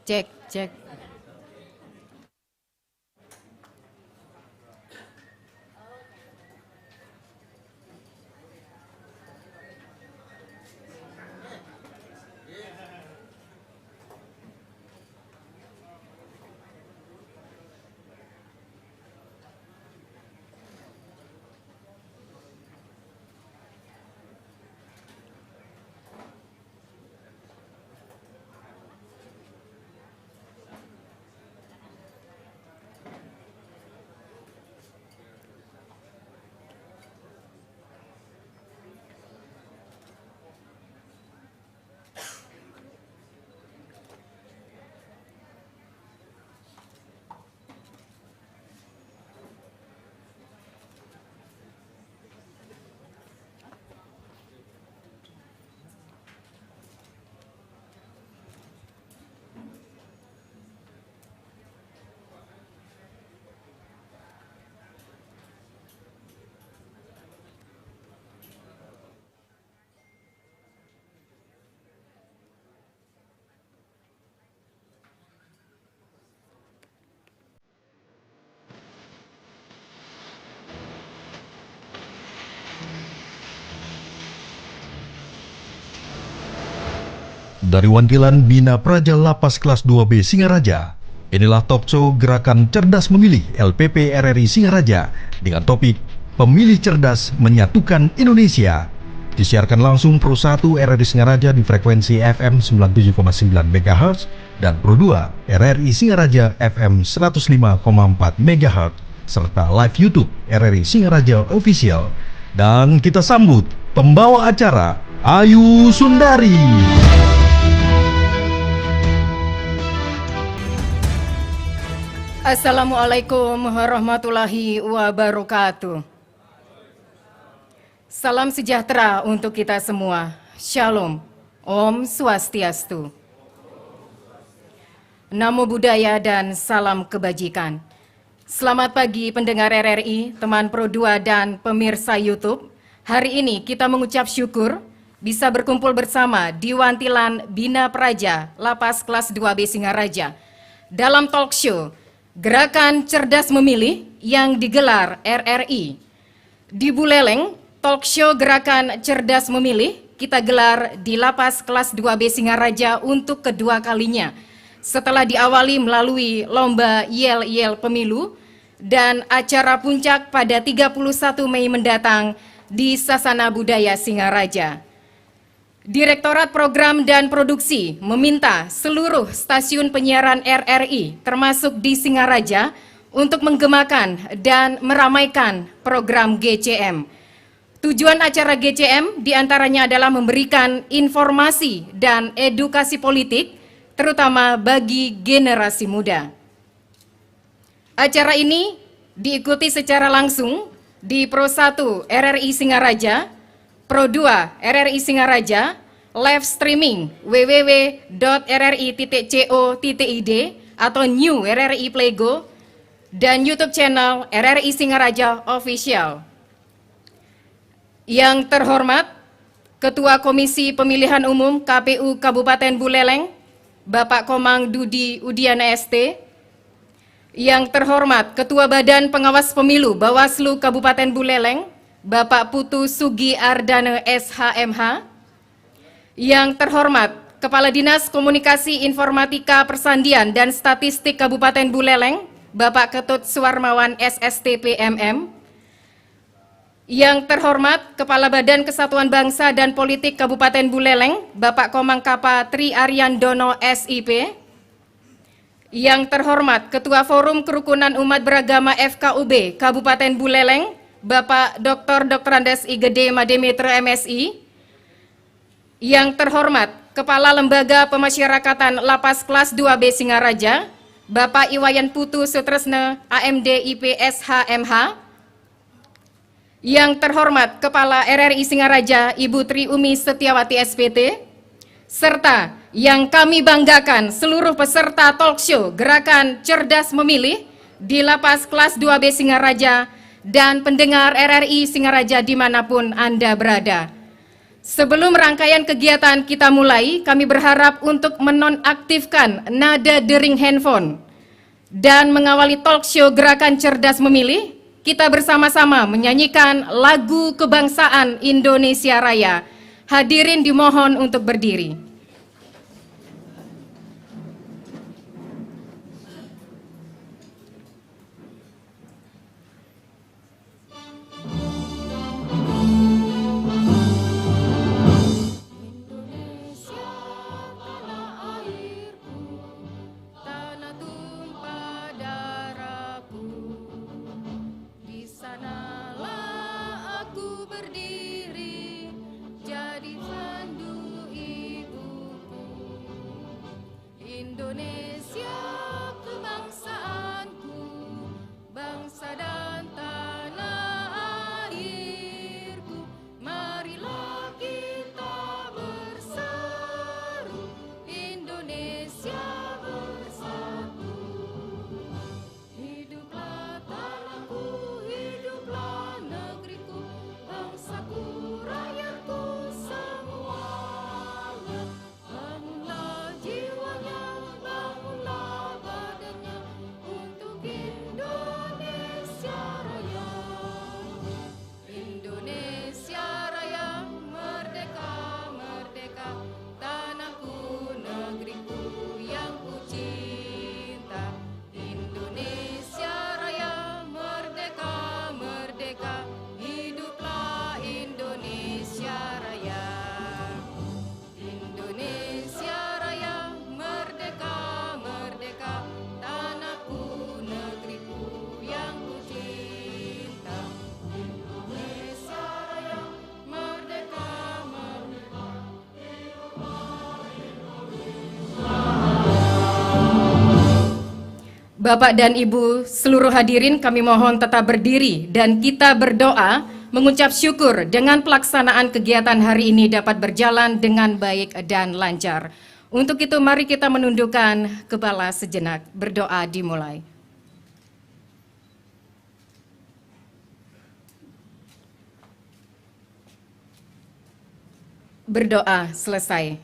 Cek, cek. Dari Wantilan Bina Praja Lapas Kelas 2B Singaraja, inilah talk show Gerakan Cerdas Memilih LPP RRI Singaraja dengan topik Pemilih Cerdas Menyatukan Indonesia. Disiarkan langsung Pro 1 RRI Singaraja di frekuensi FM 97,9 MHz dan Pro 2 RRI Singaraja FM 105,4 MHz serta live YouTube RRI Singaraja Official. Dan kita sambut pembawa acara Ayu Sundari. Assalamualaikum warahmatullahi wabarakatuh. Salam sejahtera untuk kita semua. Shalom. Om Swastiastu. Namo Buddhaya dan salam kebajikan. Selamat pagi pendengar RRI, teman Pro 2 dan pemirsa YouTube. Hari ini kita mengucap syukur bisa berkumpul bersama di Wantilan Bina Praja, Lapas Kelas 2B Singaraja dalam talk show Gerakan Cerdas Memilih yang digelar RRI. Di Buleleng, talk show Gerakan Cerdas Memilih kita gelar di Lapas Kelas 2B Singaraja untuk kedua kalinya. Setelah diawali melalui lomba yel-yel pemilu dan acara puncak pada 31 Mei mendatang di Sasana Budaya Singaraja. Direktorat Program dan Produksi meminta seluruh stasiun penyiaran RRI termasuk di Singaraja untuk menggemakan dan meramaikan program GCM. Tujuan acara GCM diantaranya adalah memberikan informasi dan edukasi politik terutama bagi generasi muda. Acara ini diikuti secara langsung di Pro 1 RRI Singaraja, Pro 2 RRI Singaraja, live streaming www.rri.co.id atau New RRI Playgo, dan YouTube channel RRI Singaraja Official. Yang terhormat, Ketua Komisi Pemilihan Umum KPU Kabupaten Buleleng, Bapak Komang Dudi Udiana ST. Yang terhormat, Ketua Badan Pengawas Pemilu Bawaslu Kabupaten Buleleng, Bapak Putu Sugi Ardane SHMH. Yang terhormat, Kepala Dinas Komunikasi Informatika Persandian dan Statistik Kabupaten Buleleng, Bapak Ketut Suwarmawan SSTP MM. Yang terhormat, Kepala Badan Kesatuan Bangsa dan Politik Kabupaten Buleleng, Bapak Komang Kapa Tri Ariandono SIP. Yang terhormat, Ketua Forum Kerukunan Umat Beragama FKUB Kabupaten Buleleng, Bapak Dr. Andes I Gede Mademetre MSI. Yang terhormat, Kepala Lembaga Pemasyarakatan Lapas Kelas 2B Singaraja, Bapak Iwayan Putu Sutresne AMD IPS HMH. Yang terhormat, Kepala RRI Singaraja Ibu Tri Umi Setiawati SPT, serta yang kami banggakan seluruh peserta talk show Gerakan Cerdas Memilih di Lapas Kelas 2B Singaraja dan pendengar RRI Singaraja dimanapun Anda berada. Sebelum rangkaian kegiatan kita mulai, kami berharap untuk menonaktifkan nada dering handphone dan mengawali talk show Gerakan Cerdas Memilih, kita bersama-sama menyanyikan lagu kebangsaan Indonesia Raya. Hadirin dimohon untuk berdiri. Indonesia kebangsaanku, bangsa dan tanah airku, marilah kita berseru, Indonesia bersatu. Hiduplah tanahku, hiduplah negeriku, bangsaku, rakyatku semuanya. Bangunlah jiwanya, bangunlah badannya untuk Indonesia Raya. Indonesia Raya, merdeka, merdeka, tanahku, negeriku yang ku cinta. Indonesia Raya, merdeka, merdeka, hiduplah Indonesia Raya. Indonesia Raya, merdeka, merdeka, tanahku, negeriku yang ku cinta. Indonesia Raya, merdeka, merdeka, Bapak dan Ibu seluruh hadirin, kami mohon tetap berdiri dan kita berdoa mengucap syukur dengan pelaksanaan kegiatan hari ini dapat berjalan dengan baik dan lancar. Untuk itu mari kita menundukkan kepala sejenak, berdoa dimulai. Berdoa selesai.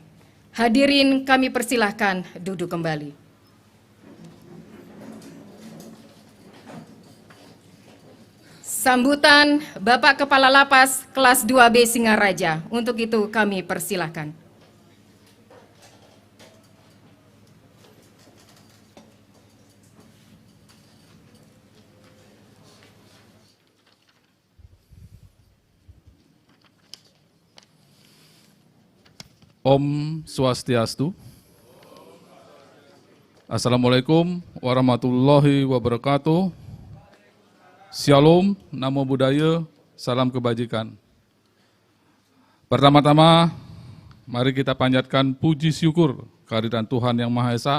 Hadirin kami persilahkan duduk kembali. Sambutan Bapak Kepala Lapas kelas 2B Singaraja. Untuk itu kami persilahkan. Om Swastiastu. Assalamualaikum warahmatullahi wabarakatuh. Shalom, namo buddhaya, salam kebajikan. Pertama-tama, mari kita panjatkan puji syukur kehadiran Tuhan Yang Maha Esa,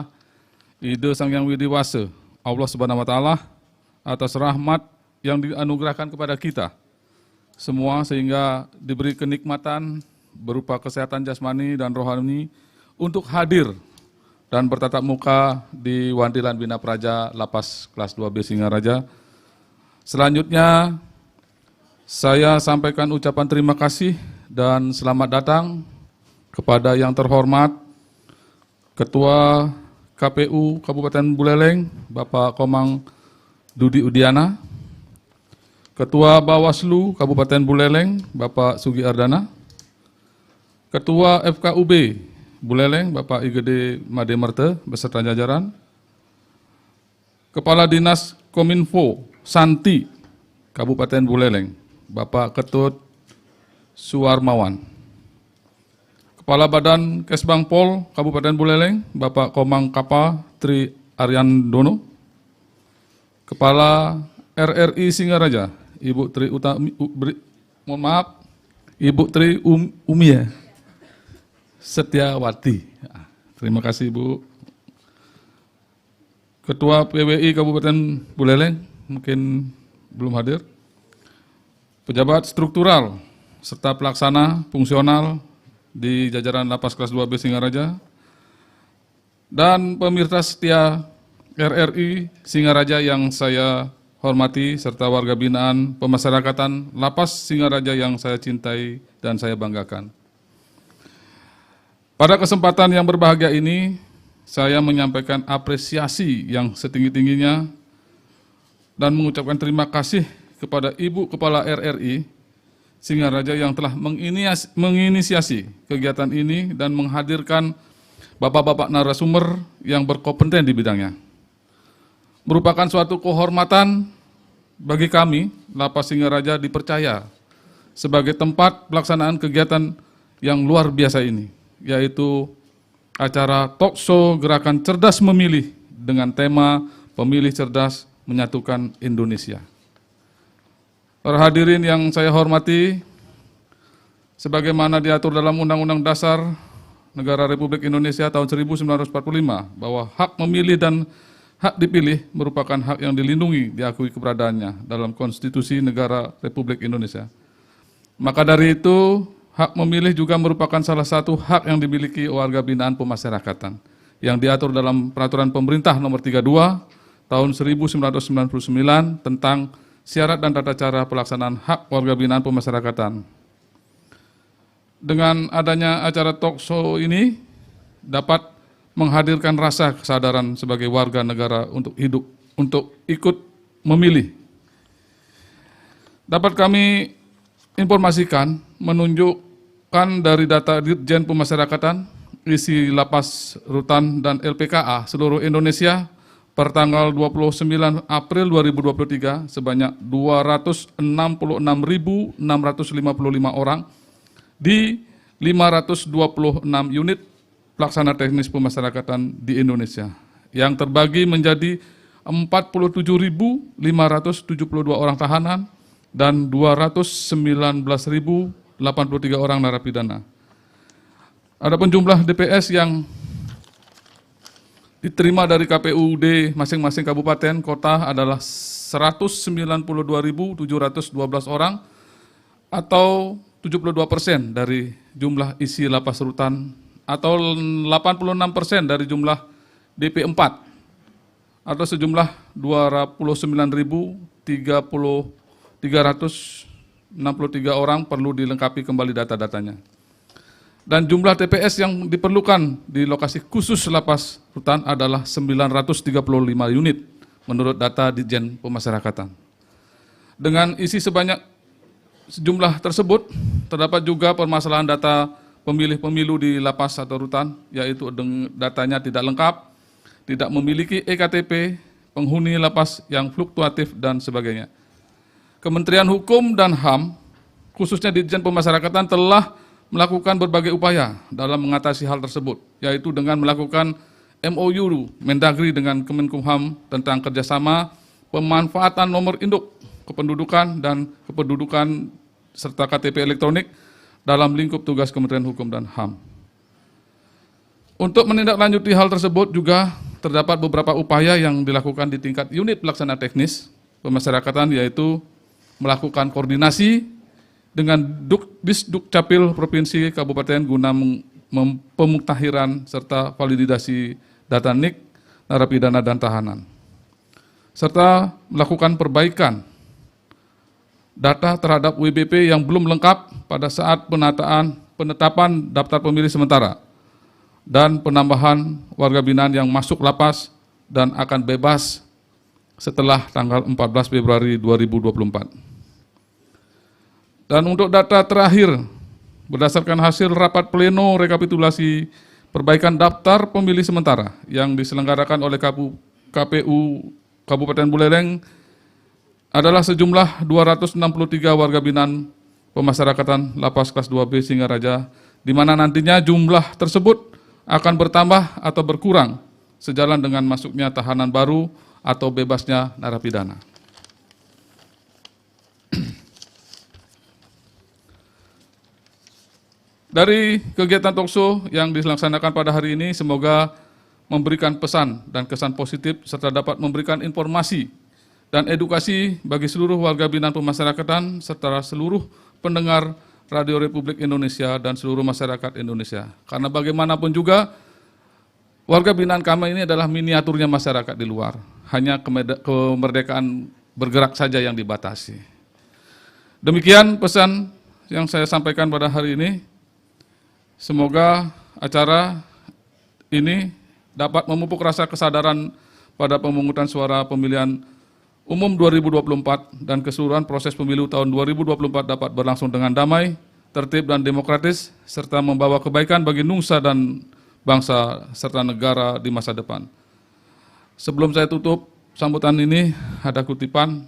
Ida Sang Yang Widiwasa, Allah Subhanahu wa Ta'ala, atas rahmat yang dianugerahkan kepada kita semua sehingga diberi kenikmatan berupa kesehatan jasmani dan rohani untuk hadir dan bertatap muka di Wantilan Bina Praja Lapas kelas 2B Singaraja. Selanjutnya, saya sampaikan ucapan terima kasih dan selamat datang kepada yang terhormat Ketua KPU Kabupaten Buleleng, Bapak Komang Dudi Udiana, Ketua Bawaslu Kabupaten Buleleng, Bapak Sugi Ardana, Ketua FKUB Buleleng, Bapak Igede Made Merte, beserta jajaran, Kepala Dinas Kominfo Santi Kabupaten Buleleng, Bapak Ketut Suwarmawan, Kepala Badan Kesbangpol Kabupaten Buleleng, Bapak Komang Kapa Tri Aryandono, Kepala RRI Singaraja, Ibu Tri Ibu Tri Umia Setiawati. Terima kasih Bu. Ketua PWI Kabupaten Buleleng mungkin belum hadir. Pejabat struktural serta pelaksana fungsional di jajaran Lapas kelas 2B Singaraja dan pemirsa setia RRI Singaraja yang saya hormati serta warga binaan pemasyarakatan Lapas Singaraja yang saya cintai dan saya banggakan. Pada kesempatan yang berbahagia ini, saya menyampaikan apresiasi yang setinggi-tingginya dan mengucapkan terima kasih kepada Ibu Kepala RRI Singaraja yang telah menginisiasi kegiatan ini dan menghadirkan bapak-bapak narasumber yang berkompeten di bidangnya. Merupakan suatu kehormatan bagi kami, Lapas Singaraja dipercaya sebagai tempat pelaksanaan kegiatan yang luar biasa ini, yaitu acara talk show Gerakan Cerdas Memilih dengan tema Pemilih Cerdas Menyatukan Indonesia. Para hadirin yang saya hormati, sebagaimana diatur dalam Undang-Undang Dasar Negara Republik Indonesia tahun 1945 bahwa hak memilih dan hak dipilih merupakan hak yang dilindungi, diakui keberadaannya dalam Konstitusi Negara Republik Indonesia. Maka dari itu, hak memilih juga merupakan salah satu hak yang dimiliki warga binaan pemasyarakatan yang diatur dalam Peraturan Pemerintah Nomor 32 tahun 1999 tentang syarat dan tata cara pelaksanaan hak warga binaan pemasyarakatan. Dengan adanya acara talk show ini dapat menghadirkan rasa kesadaran sebagai warga negara untuk ikut memilih. Dapat kami informasikan, menunjukkan dari data Ditjen Pemasyarakatan, isi lapas rutan dan LPKA seluruh Indonesia per tanggal 29 April 2023 sebanyak 266.655 orang di 526 unit pelaksana teknis pemasyarakatan di Indonesia yang terbagi menjadi 47.572 orang tahanan dan 219.083 orang narapidana. Adapun jumlah DPS yang diterima dari KPUD masing-masing kabupaten kota adalah 192.712 orang atau 72% dari jumlah isi lapas rutan atau 86% dari jumlah DP4 atau sejumlah 29.363 orang perlu dilengkapi kembali data-datanya. Dan jumlah TPS yang diperlukan di lokasi khusus lapas rutan adalah 935 unit menurut data Ditjen Pemasyarakatan. Dengan isi sebanyak sejumlah tersebut, terdapat juga permasalahan data pemilih pemilu di lapas atau rutan, yaitu datanya tidak lengkap, tidak memiliki EKTP, penghuni lapas yang fluktuatif, dan sebagainya. Kementerian Hukum dan HAM, khususnya Ditjen Pemasyarakatan, telah melakukan berbagai upaya dalam mengatasi hal tersebut, yaitu dengan melakukan MOU Mendagri dengan Kemenkumham tentang kerjasama pemanfaatan nomor induk kependudukan dan kependudukan serta KTP elektronik dalam lingkup tugas Kementerian Hukum dan HAM. Untuk menindaklanjuti hal tersebut juga terdapat beberapa upaya yang dilakukan di tingkat unit pelaksana teknis pemasyarakatan, yaitu melakukan koordinasi dengan Disdukcapil Provinsi Kabupaten guna pemuktahiran serta validasi data NIK, narapidana dan tahanan, serta melakukan perbaikan data terhadap WBP yang belum lengkap pada saat penetapan daftar pemilih sementara dan penambahan warga binaan yang masuk lapas dan akan bebas setelah tanggal 14 Februari 2024. Dan untuk data terakhir, berdasarkan hasil rapat pleno rekapitulasi perbaikan daftar pemilih sementara yang diselenggarakan oleh KPU Kabupaten Buleleng adalah sejumlah 263 warga binaan pemasyarakatan lapas kelas 2B Singaraja, di mana nantinya jumlah tersebut akan bertambah atau berkurang sejalan dengan masuknya tahanan baru atau bebasnya narapidana. Dari kegiatan talkshow yang dilaksanakan pada hari ini, semoga memberikan pesan dan kesan positif serta dapat memberikan informasi dan edukasi bagi seluruh warga binaan pemasyarakatan serta seluruh pendengar Radio Republik Indonesia dan seluruh masyarakat Indonesia. Karena bagaimanapun juga warga binaan kami ini adalah miniaturnya masyarakat di luar. Hanya kemerdekaan bergerak saja yang dibatasi. Demikian pesan yang saya sampaikan pada hari ini. Semoga acara ini dapat memupuk rasa kesadaran pada pemungutan suara pemilihan umum 2024 dan keseluruhan proses pemilu tahun 2024 dapat berlangsung dengan damai, tertib dan demokratis, serta membawa kebaikan bagi nusa dan bangsa serta negara di masa depan. Sebelum saya tutup sambutan ini, ada kutipan,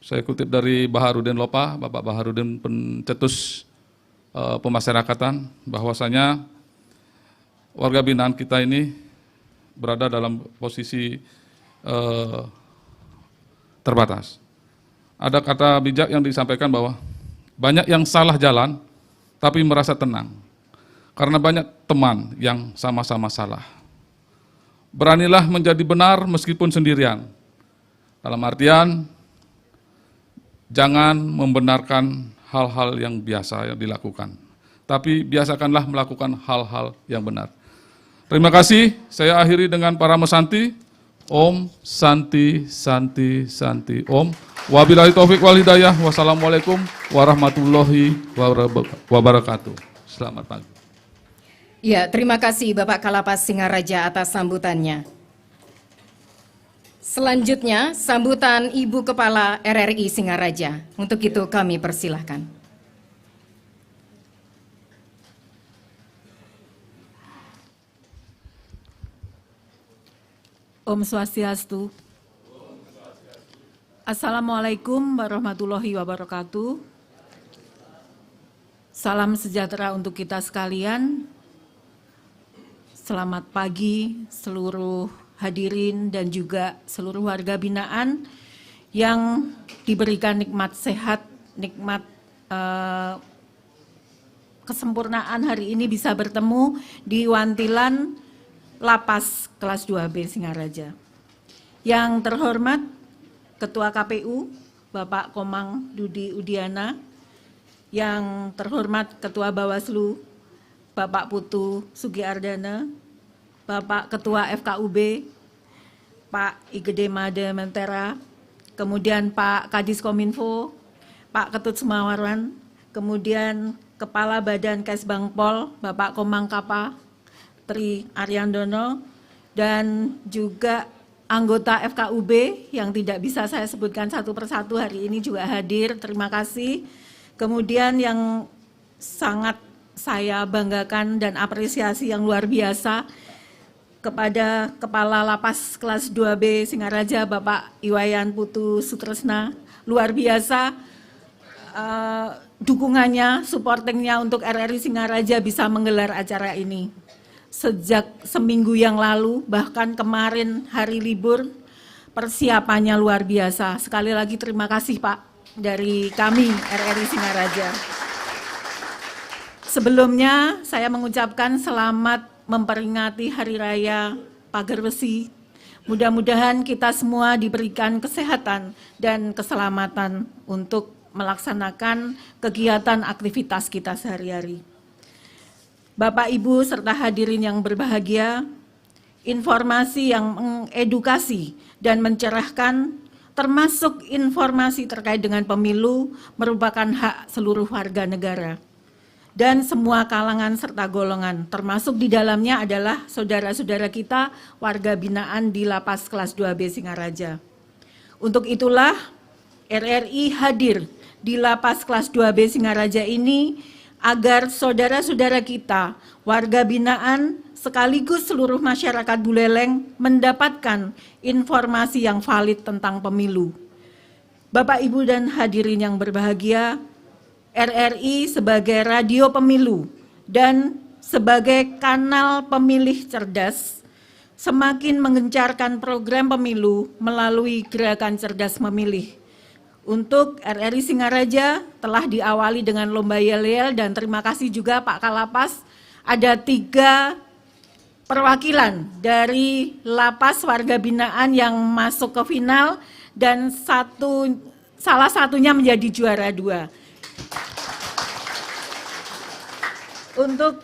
saya kutip dari Baharudin Lopa, Bapak Baharudin pencetus pemasyarakatan, bahwasanya warga binaan kita ini berada dalam posisi terbatas. Ada kata bijak yang disampaikan bahwa banyak yang salah jalan, tapi merasa tenang. Karena banyak teman yang sama-sama salah. Beranilah menjadi benar meskipun sendirian. Dalam artian, jangan membenarkan hal-hal yang biasa yang dilakukan. Tapi biasakanlah melakukan hal-hal yang benar. Terima kasih, saya akhiri dengan para mesanti. Om Santi Santi Santi Om. Wabillahi taufik wal hidayah. Wassalamualaikum warahmatullahi wabarakatuh. Selamat pagi. Ya, terima kasih Bapak Kalapas Singaraja atas sambutannya. Selanjutnya, sambutan Ibu Kepala RRI Singaraja. Untuk itu kami persilahkan. Om Swastiastu. Assalamualaikum warahmatullahi wabarakatuh. Salam sejahtera untuk kita sekalian. Selamat pagi seluruh hadirin dan juga seluruh warga binaan yang diberikan nikmat sehat, nikmat kesempurnaan hari ini bisa bertemu di Wantilan Lapas kelas 2B Singaraja. Yang terhormat Ketua KPU Bapak Komang Dudi Udiana, yang terhormat Ketua Bawaslu Bapak Putu Sugiardana, Bapak Ketua FKUB Pak Igede Made Mentera, kemudian Pak Kadis Kominfo, Pak Ketut Sumawarwan, kemudian Kepala Badan Kesbangpol Bapak Komang Kapa Tri Ariandono, dan juga anggota FKUB yang tidak bisa saya sebutkan satu persatu hari ini juga hadir, terima kasih. Kemudian yang sangat saya banggakan dan apresiasi yang luar biasa kepada Kepala Lapas kelas 2B Singaraja Bapak Iwayan Putu Sutresna, luar biasa dukungannya, supportingnya untuk RRI Singaraja bisa menggelar acara ini. Sejak seminggu yang lalu, bahkan kemarin hari libur, persiapannya luar biasa. Sekali lagi terima kasih Pak dari kami RRI Singaraja. Sebelumnya saya mengucapkan selamat memperingati Hari Raya Pagar Besi. Mudah-mudahan kita semua diberikan kesehatan dan keselamatan untuk melaksanakan kegiatan aktivitas kita sehari-hari. Bapak, Ibu, serta hadirin yang berbahagia, informasi yang mengedukasi dan mencerahkan, termasuk informasi terkait dengan pemilu, merupakan hak seluruh warga negara dan semua kalangan serta golongan, termasuk di dalamnya adalah saudara-saudara kita warga binaan di Lapas kelas 2B Singaraja. Untuk itulah RRI hadir di Lapas kelas 2B Singaraja ini agar saudara-saudara kita warga binaan sekaligus seluruh masyarakat Buleleng mendapatkan informasi yang valid tentang pemilu. Bapak, Ibu, dan hadirin yang berbahagia, RRI sebagai radio pemilu dan sebagai kanal pemilih cerdas semakin mengencarkan program pemilu melalui gerakan cerdas memilih. Untuk RRI Singaraja telah diawali dengan lomba yel-yel, dan terima kasih juga Pak Kalapas, ada 3 perwakilan dari lapas warga binaan yang masuk ke final dan salah satunya menjadi juara 2. Untuk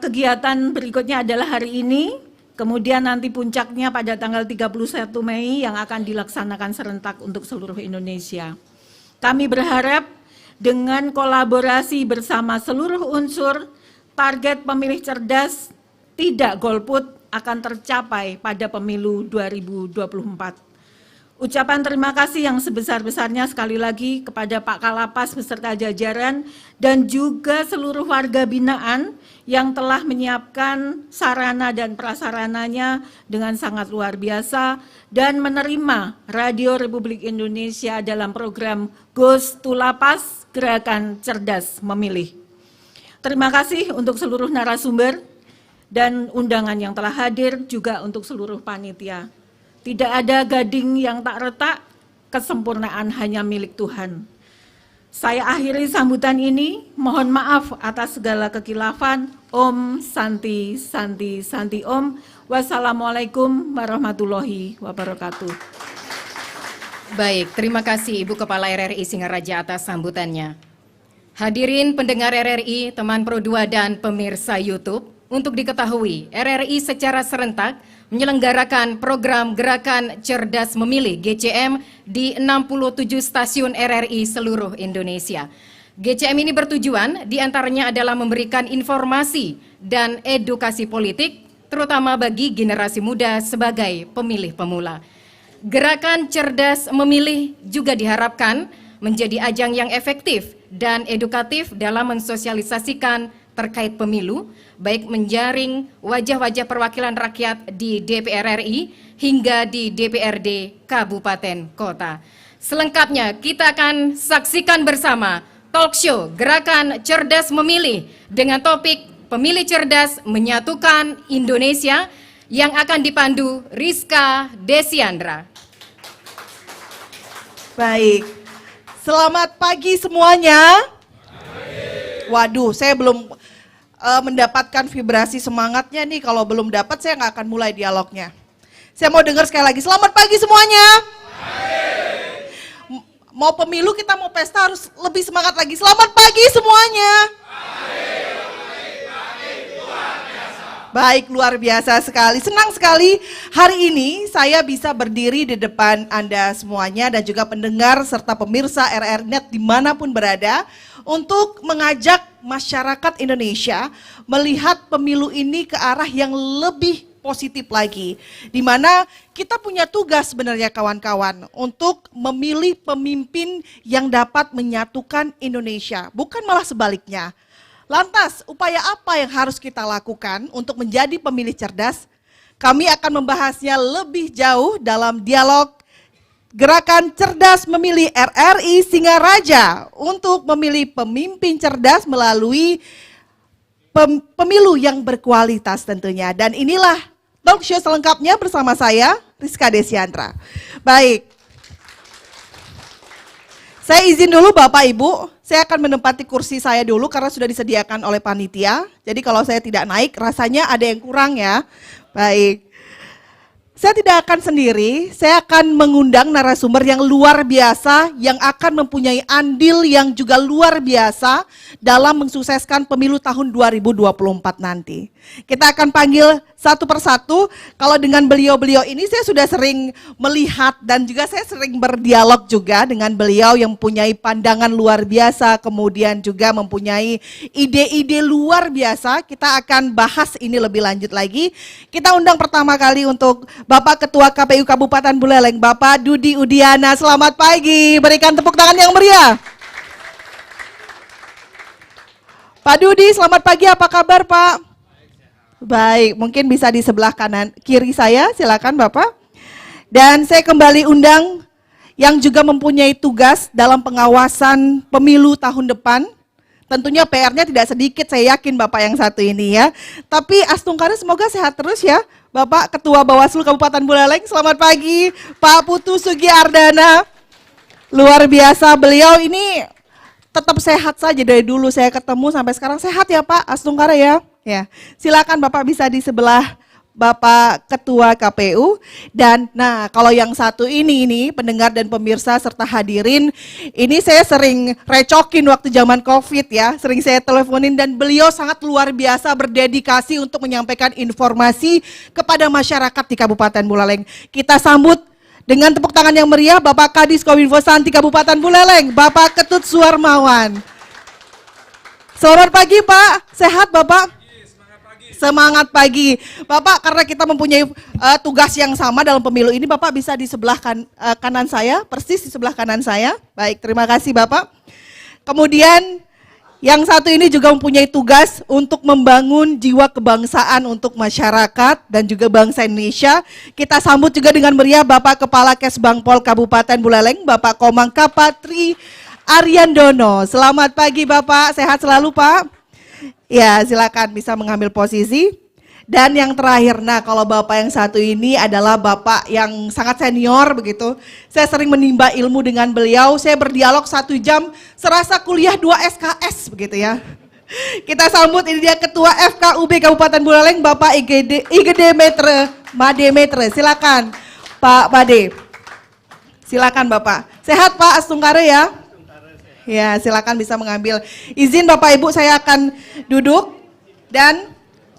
kegiatan berikutnya adalah hari ini, kemudian nanti puncaknya pada tanggal 31 Mei yang akan dilaksanakan serentak untuk seluruh Indonesia. Kami berharap dengan kolaborasi bersama seluruh unsur target pemilih cerdas tidak golput akan tercapai pada pemilu 2024. Ucapan terima kasih yang sebesar-besarnya sekali lagi kepada Pak Kalapas beserta jajaran dan juga seluruh warga binaan yang telah menyiapkan sarana dan prasarananya dengan sangat luar biasa dan menerima Radio Republik Indonesia dalam program Goes to Lapas Gerakan Cerdas Memilih. Terima kasih untuk seluruh narasumber dan undangan yang telah hadir, juga untuk seluruh panitia. Tidak ada gading yang tak retak, kesempurnaan hanya milik Tuhan. Saya akhiri sambutan ini, mohon maaf atas segala kekilafan. Om Santi Santi Santi Om. Wassalamualaikum warahmatullahi wabarakatuh. Baik, terima kasih Ibu Kepala RRI Singaraja atas sambutannya. Hadirin pendengar RRI, teman Pro 2 dan pemirsa YouTube, untuk diketahui, RRI secara serentak menyelenggarakan program Gerakan Cerdas Memilih GCM di 67 stasiun RRI seluruh Indonesia. GCM ini bertujuan diantaranya adalah memberikan informasi dan edukasi politik, terutama bagi generasi muda sebagai pemilih pemula. Gerakan Cerdas Memilih juga diharapkan menjadi ajang yang efektif dan edukatif dalam mensosialisasikan terkait pemilu, baik menjaring wajah-wajah perwakilan rakyat di DPR RI hingga di DPRD Kabupaten Kota. Selengkapnya kita akan saksikan bersama talk show Gerakan Cerdas Memilih dengan topik Pemilih Cerdas Menyatukan Indonesia yang akan dipandu Rizka Desiandra. Baik, selamat pagi semuanya. Waduh, saya belum mendapatkan vibrasi semangatnya nih. Kalau belum dapat, saya nggak akan mulai dialognya. Saya mau dengar sekali lagi. Selamat pagi semuanya. Mau pemilu, kita mau pesta harus lebih semangat lagi. Selamat pagi semuanya. Baik, luar biasa sekali. Senang sekali hari ini saya bisa berdiri di depan Anda semuanya dan juga pendengar serta pemirsa RRI Net dimanapun berada untuk mengajak masyarakat Indonesia melihat pemilu ini ke arah yang lebih positif lagi. Di mana kita punya tugas sebenarnya kawan-kawan untuk memilih pemimpin yang dapat menyatukan Indonesia, bukan malah sebaliknya. Lantas, upaya apa yang harus kita lakukan untuk menjadi pemilih cerdas? Kami akan membahasnya lebih jauh dalam dialog Gerakan Cerdas Memilih RRI Singaraja untuk memilih pemimpin cerdas melalui pemilu yang berkualitas tentunya. Dan inilah talk show selengkapnya bersama saya, Rizka Desiandra. Baik, saya izin dulu Bapak Ibu, saya akan menempati kursi saya dulu karena sudah disediakan oleh panitia. Jadi kalau saya tidak naik rasanya ada yang kurang ya. Baik. Saya tidak akan sendiri, saya akan mengundang narasumber yang luar biasa yang akan mempunyai andil yang juga luar biasa dalam mensukseskan pemilu tahun 2024 nanti. Kita akan panggil satu persatu. Kalau dengan beliau-beliau ini saya sudah sering melihat dan juga saya sering berdialog juga dengan beliau yang mempunyai pandangan luar biasa, kemudian juga mempunyai ide-ide luar biasa. Kita akan bahas ini lebih lanjut lagi. Kita undang pertama kali untuk Bapak Ketua KPU Kabupaten Buleleng, Bapak Dudi Udiana. Selamat pagi, berikan tepuk tangan yang meriah. Pak Dudi, selamat pagi, apa kabar Pak? Baik, mungkin bisa di sebelah kanan kiri saya, silakan Bapak. Dan saya kembali undang yang juga mempunyai tugas dalam pengawasan pemilu tahun depan. Tentunya PR-nya tidak sedikit, saya yakin Bapak yang satu ini ya. Tapi Astungkari semoga sehat terus ya. Bapak Ketua Bawaslu Kabupaten Buleleng, selamat pagi. Pak Putu Sugiardana, luar biasa, beliau ini tetap sehat saja dari dulu saya ketemu sampai sekarang. Sehat ya Pak Astungkara ya? Ya, silakan Bapak bisa di sebelah Bapak Ketua KPU. Dan nah kalau yang satu ini pendengar dan pemirsa serta hadirin, ini saya sering recokin waktu zaman COVID ya, sering saya teleponin dan beliau sangat luar biasa berdedikasi untuk menyampaikan informasi kepada masyarakat di Kabupaten Buleleng. Kita sambut dengan tepuk tangan yang meriah Bapak Kadis Kominfo Santi Kabupaten Buleleng, Bapak Ketut Suarmawan. Selamat pagi Pak, sehat Bapak? Semangat pagi. Bapak, karena kita mempunyai tugas yang sama dalam pemilu ini, Bapak bisa di sebelah kanan saya, persis di sebelah kanan saya. Baik, terima kasih Bapak. Kemudian yang satu ini juga mempunyai tugas untuk membangun jiwa kebangsaan untuk masyarakat dan juga bangsa Indonesia. Kita sambut juga dengan meriah Bapak Kepala Kesbangpol Kabupaten Buleleng, Bapak Komang Kapatri Ariandono. Selamat pagi Bapak, sehat selalu Pak. Ya, silakan bisa mengambil posisi. Dan yang terakhir, nah kalau Bapak yang satu ini adalah Bapak yang sangat senior begitu. Saya sering menimba ilmu dengan beliau, saya berdialog 1 jam, serasa kuliah 2 SKS begitu ya. Kita sambut ini dia Ketua FKUB Kabupaten Buleleng, Bapak IGD Metre, Made Metre. Silakan Pak Made. Silakan Bapak. Sehat Pak Astungkare ya? Ya, silakan bisa mengambil. Izin Bapak Ibu, saya akan duduk dan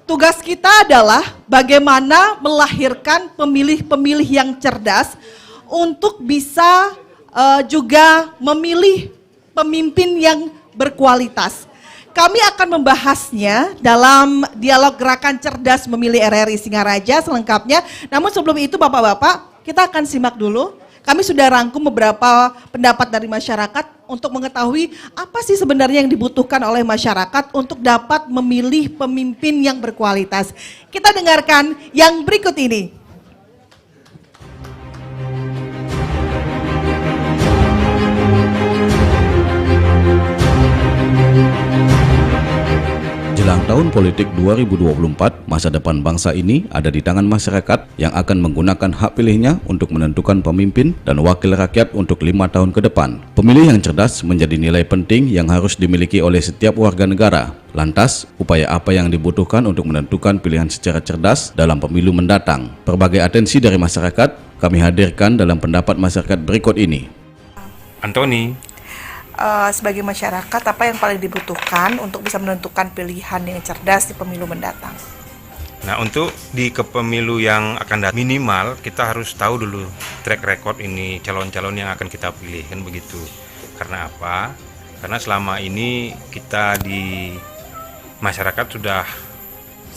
tugas kita adalah bagaimana melahirkan pemilih-pemilih yang cerdas untuk bisa juga memilih pemimpin yang berkualitas. Kami akan membahasnya dalam dialog gerakan cerdas memilih RRI Singaraja selengkapnya. Namun sebelum itu Bapak-Bapak, kita akan simak dulu. Kami sudah rangkum beberapa pendapat dari masyarakat untuk mengetahui apa sih sebenarnya yang dibutuhkan oleh masyarakat untuk dapat memilih pemimpin yang berkualitas. Kita dengarkan yang berikut ini. Jelang tahun politik 2024, masa depan bangsa ini ada di tangan masyarakat yang akan menggunakan hak pilihnya untuk menentukan pemimpin dan wakil rakyat untuk 5 tahun ke depan. Pemilih yang cerdas menjadi nilai penting yang harus dimiliki oleh setiap warga negara. Lantas, upaya apa yang dibutuhkan untuk menentukan pilihan secara cerdas dalam pemilu mendatang? Berbagai atensi dari masyarakat kami hadirkan dalam pendapat masyarakat berikut ini. Antoni. Sebagai masyarakat, apa yang paling dibutuhkan untuk bisa menentukan pilihan yang cerdas di pemilu mendatang? Nah, untuk di kepemilu yang akan datang, minimal kita harus tahu dulu track record ini calon-calon yang akan kita pilih, kan begitu. Karena apa? Karena selama ini kita di masyarakat sudah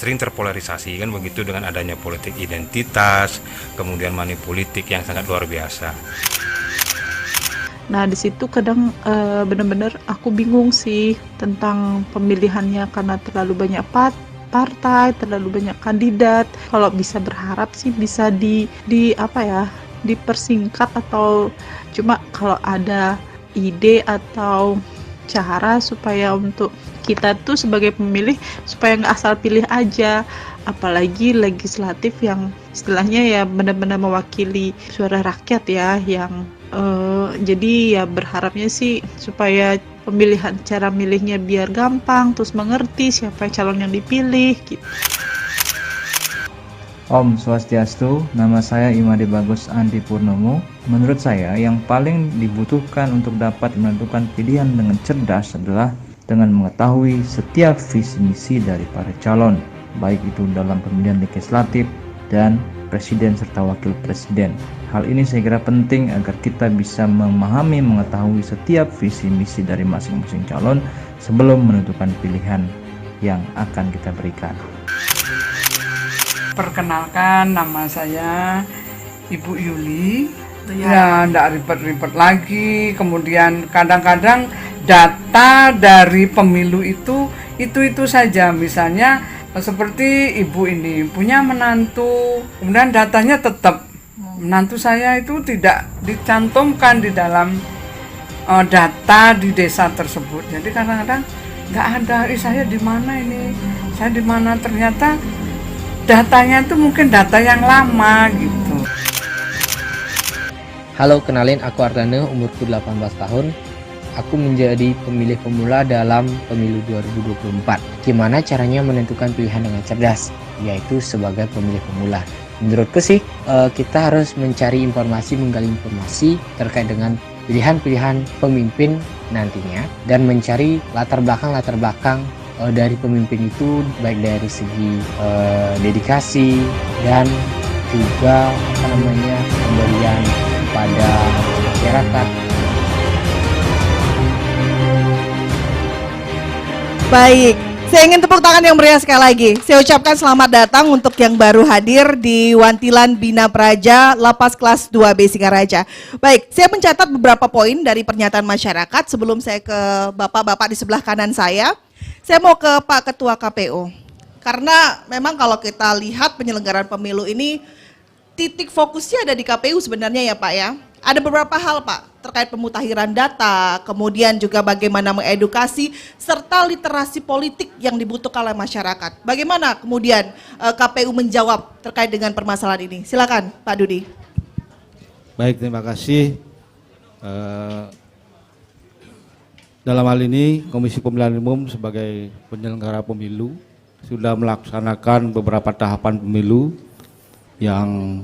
sering terpolarisasi, kan begitu, dengan adanya politik identitas, kemudian money politik yang sangat luar biasa. Nah, di situ kadang benar-benar aku bingung sih tentang pemilihannya karena terlalu banyak partai, terlalu banyak kandidat. Kalau bisa berharap sih bisa dipersingkat, atau cuma kalau ada ide atau cara supaya untuk kita tuh sebagai pemilih supaya nggak asal pilih aja, apalagi legislatif yang istilahnya ya benar-benar mewakili suara rakyat ya, yang jadi ya berharapnya sih supaya pemilihan cara milihnya biar gampang, terus mengerti siapa calon yang dipilih gitu. Om Swastiastu, nama saya Imade Bagus Andi Purnomo. Menurut saya yang paling dibutuhkan untuk dapat menentukan pilihan dengan cerdas adalah dengan mengetahui setiap visi misi dari para calon, baik itu dalam pemilihan legislatif dan presiden serta wakil presiden. Hal ini saya kira penting agar kita bisa memahami, mengetahui setiap visi misi dari masing-masing calon sebelum menentukan pilihan yang akan kita berikan. Perkenalkan, nama saya Ibu Yuli. Ya, enggak ribet-ribet lagi. Kemudian kadang-kadang data dari pemilu itu saja. Misalnya seperti ibu ini punya menantu, kemudian datanya tetap menantu saya itu tidak dicantumkan di dalam data di desa tersebut. Jadi kadang-kadang nggak ada, saya di mana ini, saya di mana, ternyata datanya itu mungkin data yang lama gitu. Halo, kenalin, aku Ardane, umurku 18 tahun. Aku menjadi pemilih pemula dalam pemilu 2024. Gimana caranya menentukan pilihan dengan cerdas? Yaitu sebagai pemilih pemula. Menurutku sih, kita harus mencari informasi, menggali informasi terkait dengan pilihan-pilihan pemimpin nantinya, dan mencari latar belakang dari pemimpin itu, baik dari segi dedikasi dan juga pemberian kepada masyarakat. Baik, saya ingin tepuk tangan yang meriah sekali lagi. Saya ucapkan selamat datang untuk yang baru hadir di Wantilan Bina Praja Lapas Kelas 2B Singaraja. Baik, saya mencatat beberapa poin dari pernyataan masyarakat sebelum saya ke bapak-bapak di sebelah kanan saya. Saya mau ke Pak Ketua KPU. Karena memang kalau kita lihat penyelenggaraan pemilu ini titik fokusnya ada di KPU sebenarnya ya Pak ya. Ada beberapa hal Pak terkait pemutakhiran data, kemudian juga bagaimana mengedukasi serta literasi politik yang dibutuhkan oleh masyarakat. Bagaimana kemudian KPU menjawab terkait dengan permasalahan ini? Silakan Pak Dudi. Baik, terima kasih. Dalam hal ini Komisi Pemilihan Umum sebagai penyelenggara pemilu sudah melaksanakan beberapa tahapan pemilu yang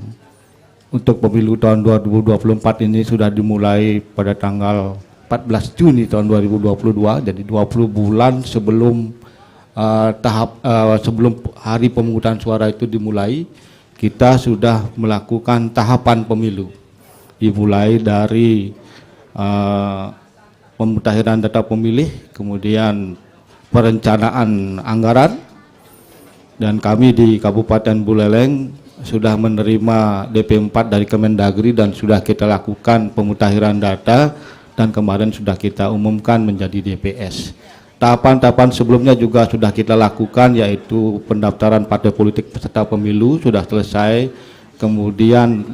untuk pemilu tahun 2024 ini sudah dimulai pada tanggal 14 Juni tahun 2022, jadi 20 bulan sebelum sebelum hari pemungutan suara itu dimulai, kita sudah melakukan tahapan pemilu. Dimulai dari pemutakhiran data pemilih, kemudian perencanaan anggaran, dan kami di Kabupaten Buleleng sudah menerima DP4 dari Kemendagri dan sudah kita lakukan pemutakhiran data dan kemarin sudah kita umumkan menjadi DPS. Tahapan-tahapan sebelumnya juga sudah kita lakukan, yaitu pendaftaran partai politik peserta pemilu sudah selesai, kemudian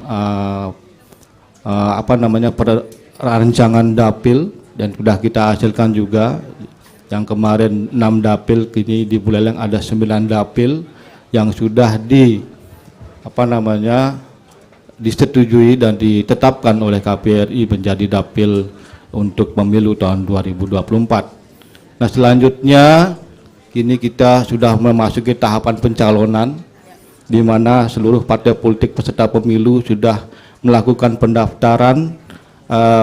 rancangan dapil dan sudah kita hasilkan juga. Yang kemarin 6 dapil, kini di Buleleng ada 9 dapil yang sudah disetujui dan ditetapkan oleh KPRI menjadi dapil untuk pemilu tahun 2024. Nah, selanjutnya kini kita sudah memasuki tahapan pencalonan di mana seluruh partai politik peserta pemilu sudah melakukan pendaftaran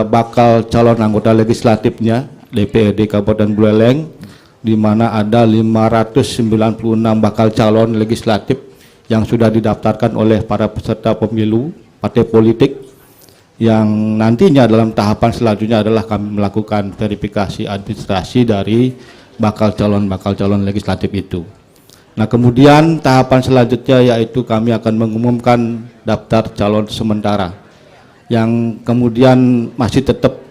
bakal calon anggota legislatifnya DPRD Kabupaten Buleleng, di mana ada 596 bakal calon legislatif yang sudah didaftarkan oleh para peserta pemilu partai politik, yang nantinya dalam tahapan selanjutnya adalah kami melakukan verifikasi administrasi dari bakal calon legislatif itu. Nah, kemudian tahapan selanjutnya yaitu kami akan mengumumkan daftar calon sementara, yang kemudian masih tetap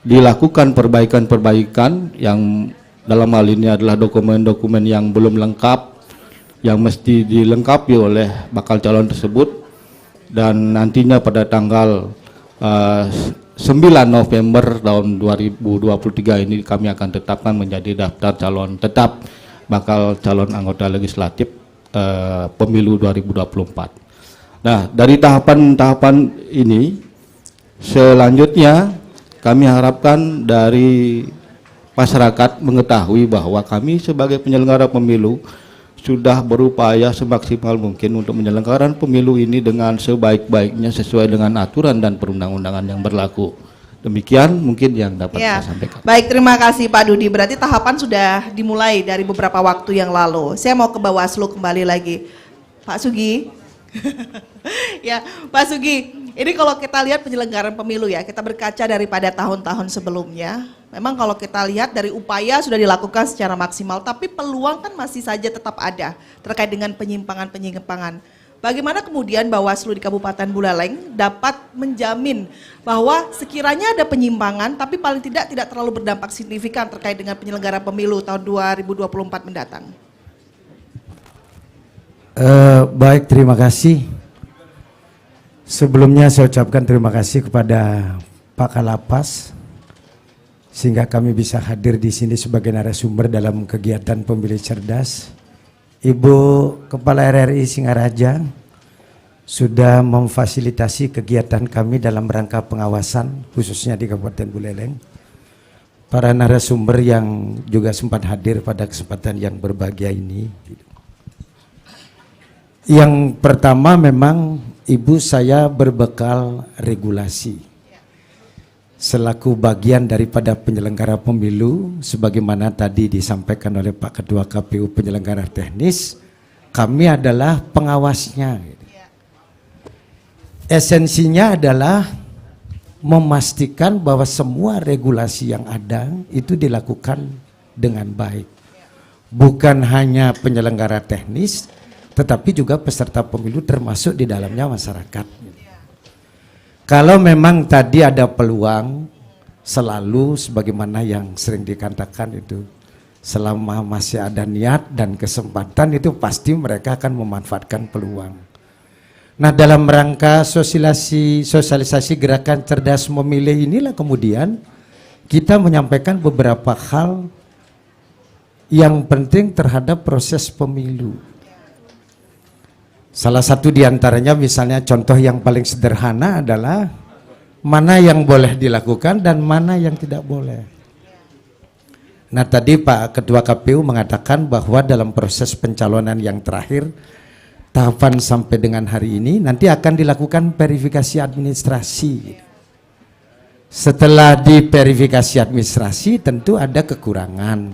dilakukan perbaikan-perbaikan yang dalam hal ini adalah dokumen-dokumen yang belum lengkap, yang mesti dilengkapi oleh bakal calon tersebut, dan nantinya pada tanggal 9 November tahun 2023 ini kami akan tetapkan menjadi daftar calon tetap bakal calon anggota legislatif pemilu 2024. Nah, dari tahapan-tahapan ini selanjutnya kami harapkan dari masyarakat mengetahui bahwa kami sebagai penyelenggara pemilu sudah berupaya semaksimal mungkin untuk menyelenggarakan pemilu ini dengan sebaik-baiknya sesuai dengan aturan dan perundang-undangan yang berlaku. Demikian mungkin yang dapat saya sampaikan. Baik, terima kasih Pak Dudi. Berarti tahapan sudah dimulai dari beberapa waktu yang lalu. Saya mau ke Bawaslu kembali lagi. Pak Sugi. Ya, Pak Sugi. Ini kalau kita lihat penyelenggaraan pemilu ya, kita berkaca daripada tahun-tahun sebelumnya. Memang kalau kita lihat dari upaya sudah dilakukan secara maksimal, tapi peluang kan masih saja tetap ada terkait dengan penyimpangan-penyimpangan. Bagaimana kemudian Bawaslu di Kabupaten Buleleng dapat menjamin bahwa sekiranya ada penyimpangan, tapi paling tidak terlalu berdampak signifikan terkait dengan penyelenggaraan pemilu tahun 2024 mendatang? Baik, terima kasih. Sebelumnya saya ucapkan terima kasih kepada Pak Kalapas sehingga kami bisa hadir di sini sebagai narasumber dalam kegiatan pemilih cerdas. Ibu Kepala RRI Singaraja sudah memfasilitasi kegiatan kami dalam rangka pengawasan khususnya di Kabupaten Buleleng. Para narasumber yang juga sempat hadir pada kesempatan yang berbahagia ini. Yang pertama memang Ibu, saya berbekal regulasi selaku bagian daripada penyelenggara pemilu, sebagaimana tadi disampaikan oleh Pak Ketua KPU penyelenggara teknis, kami adalah pengawasnya. Esensinya adalah memastikan bahwa semua regulasi yang ada itu dilakukan dengan baik. bukan hanya penyelenggara teknis, tetapi juga peserta pemilu termasuk di dalamnya masyarakat. Kalau memang tadi ada peluang, selalu sebagaimana yang sering dikatakan itu, selama masih ada niat dan kesempatan itu pasti mereka akan memanfaatkan peluang. Nah, dalam rangka sosialisasi gerakan cerdas memilih inilah kemudian kita menyampaikan beberapa hal yang penting terhadap proses pemilu. Salah satu diantaranya misalnya contoh yang paling sederhana adalah mana yang boleh dilakukan dan mana yang tidak boleh. Nah, tadi Pak Ketua KPU mengatakan bahwa dalam proses pencalonan yang terakhir, tahapan sampai dengan hari ini, nanti akan dilakukan verifikasi administrasi. Setelah diverifikasi administrasi tentu ada kekurangan.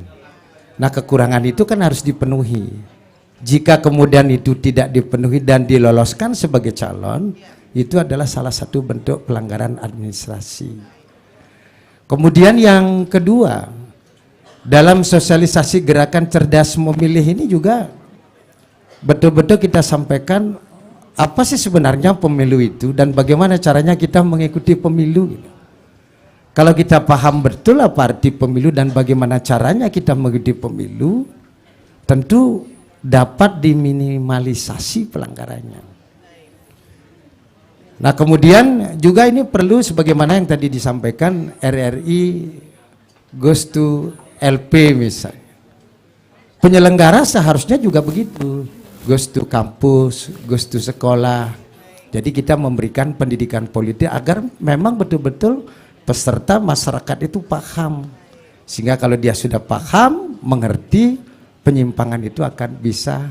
Nah, kekurangan itu kan harus dipenuhi. Jika kemudian itu tidak dipenuhi dan diloloskan sebagai calon, itu adalah salah satu bentuk pelanggaran administrasi. Kemudian yang kedua, dalam sosialisasi gerakan cerdas memilih ini juga betul-betul kita sampaikan apa sih sebenarnya pemilu itu dan bagaimana caranya kita mengikuti pemilu. Kalau kita paham betul apa arti pemilu dan bagaimana caranya kita mengikuti pemilu, tentu dapat diminimalisasi pelanggarannya. Nah, kemudian juga ini perlu sebagaimana yang tadi disampaikan, RRI goes to LP misalnya. Penyelenggara seharusnya juga begitu, goes to kampus, goes to sekolah. Jadi kita memberikan pendidikan politik agar memang betul-betul peserta masyarakat itu paham. Sehingga kalau dia sudah paham, mengerti, penyimpangan itu akan bisa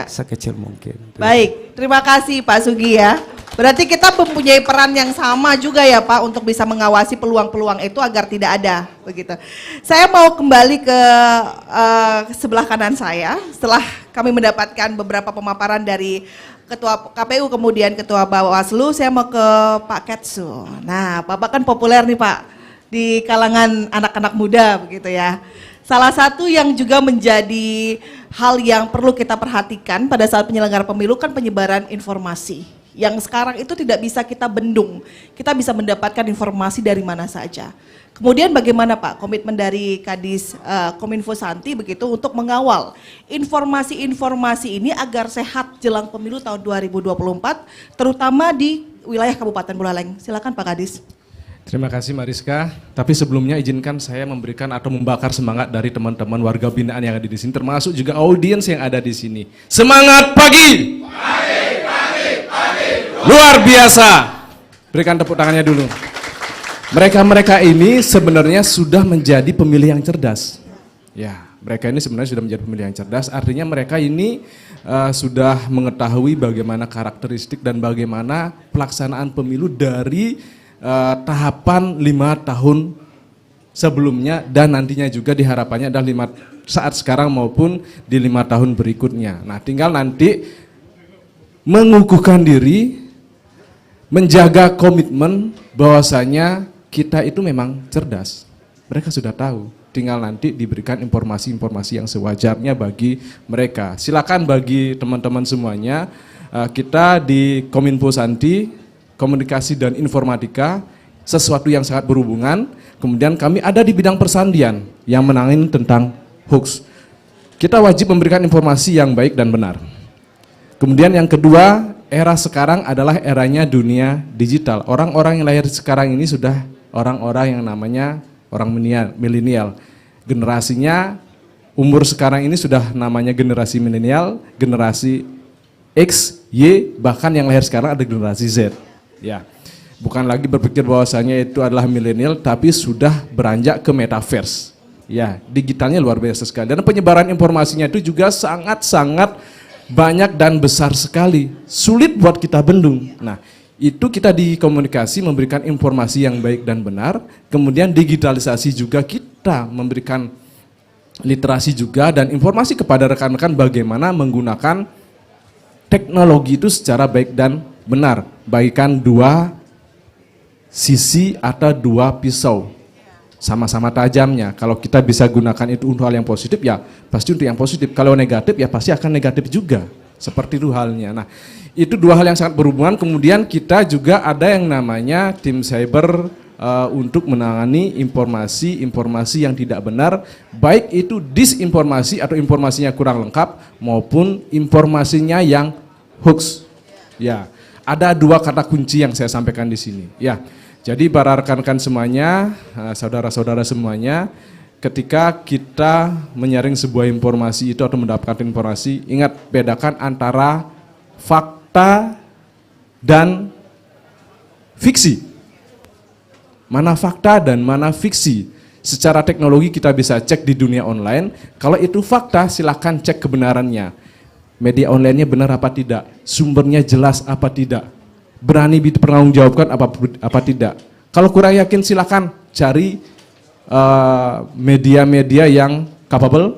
sekecil mungkin. Baik, terima kasih Pak Sugi ya. Berarti kita mempunyai peran yang sama juga ya Pak untuk bisa mengawasi peluang-peluang itu agar tidak ada begitu. Saya mau kembali ke sebelah kanan saya setelah kami mendapatkan beberapa pemaparan dari Ketua KPU kemudian Ketua Bawaslu, saya mau ke Pak Ketsu. Nah, Bapak kan populer nih Pak di kalangan anak-anak muda begitu ya. Salah satu yang juga menjadi hal yang perlu kita perhatikan pada saat penyelenggara pemilu kan penyebaran informasi. Yang sekarang itu tidak bisa kita bendung. Kita bisa mendapatkan informasi dari mana saja. Kemudian bagaimana Pak komitmen dari Kadis Kominfo Santi begitu untuk mengawal informasi-informasi ini agar sehat jelang pemilu tahun 2024 terutama di wilayah Kabupaten Buleleng. Silakan Pak Kadis. Terima kasih Mariska, tapi sebelumnya izinkan saya memberikan atau membakar semangat dari teman-teman warga binaan yang ada di sini, termasuk juga audiens yang ada di sini. Semangat pagi! Pagi! Luar biasa! Berikan tepuk tangannya dulu. Mereka-mereka ini sebenarnya sudah menjadi pemilih yang cerdas. Ya, mereka ini sebenarnya sudah menjadi pemilih yang cerdas, artinya mereka ini sudah mengetahui bagaimana karakteristik dan bagaimana pelaksanaan pemilu dari tahapan 5 tahun sebelumnya dan nantinya juga diharapannya adalah saat sekarang maupun di 5 tahun berikutnya. Nah, tinggal nanti mengukuhkan diri, menjaga komitmen bahwasanya kita itu memang cerdas. Mereka sudah tahu, tinggal nanti diberikan informasi-informasi yang sewajarnya bagi mereka. Silakan bagi teman-teman semuanya, kita di Kominfo Santi Komunikasi dan Informatika, sesuatu yang sangat berhubungan. Kemudian kami ada di bidang persandian yang menangani tentang hoax. Kita wajib memberikan informasi yang baik dan benar. Kemudian yang kedua, era sekarang adalah eranya dunia digital. Orang-orang yang lahir sekarang ini sudah orang-orang yang namanya orang milenial. Generasinya umur sekarang ini sudah namanya generasi milenial, generasi X, Y, bahkan yang lahir sekarang ada generasi Z. Ya, bukan lagi berpikir bahwasanya itu adalah milenial, tapi sudah beranjak ke metaverse. Ya, digitalnya luar biasa sekali. Dan penyebaran informasinya itu juga sangat-sangat banyak dan besar sekali. Sulit buat kita bendung. Nah, itu kita di komunikasi memberikan informasi yang baik dan benar. Kemudian digitalisasi juga kita memberikan literasi juga dan informasi kepada rekan-rekan bagaimana menggunakan teknologi itu secara baik dan benar, bagaikan dua sisi atau dua pisau. sama-sama tajamnya. Kalau kita bisa gunakan itu untuk hal yang positif, ya pasti untuk yang positif. Kalau negatif, ya pasti akan negatif juga. Seperti itu halnya. Nah, itu dua hal yang sangat berhubungan. Kemudian kita juga ada yang namanya tim cyber untuk menangani informasi yang tidak benar, baik itu disinformasi atau informasinya kurang lengkap maupun informasinya yang hoax. Ya, ada dua kata kunci yang saya sampaikan di sini. Ya, jadi para rekan-rekan semuanya, saudara-saudara semuanya, ketika kita menyaring sebuah informasi itu atau mendapatkan informasi, ingat bedakan antara fakta dan fiksi. Mana fakta dan mana fiksi. Secara teknologi kita bisa cek di dunia online. Kalau itu fakta, silakan cek kebenarannya. Media online-nya benar apa tidak? Sumbernya jelas apa tidak? Berani dipertanggungjawabkan apa tidak? Kalau kurang yakin, silakan cari media-media yang capable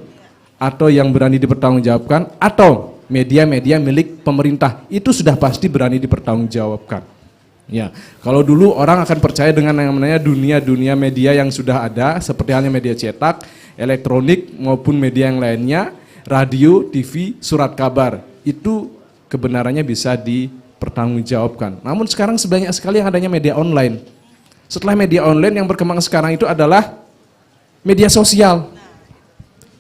atau yang berani dipertanggungjawabkan, atau media-media milik pemerintah. Itu sudah pasti berani dipertanggungjawabkan. Ya, kalau dulu orang akan percaya dengan yang namanya dunia media yang sudah ada, seperti halnya media cetak, elektronik maupun media yang lainnya, radio, TV, surat kabar. Itu kebenarannya bisa dipertanggungjawabkan. Namun sekarang sebanyak sekali yang adanya media online. Setelah media online yang berkembang sekarang itu adalah media sosial.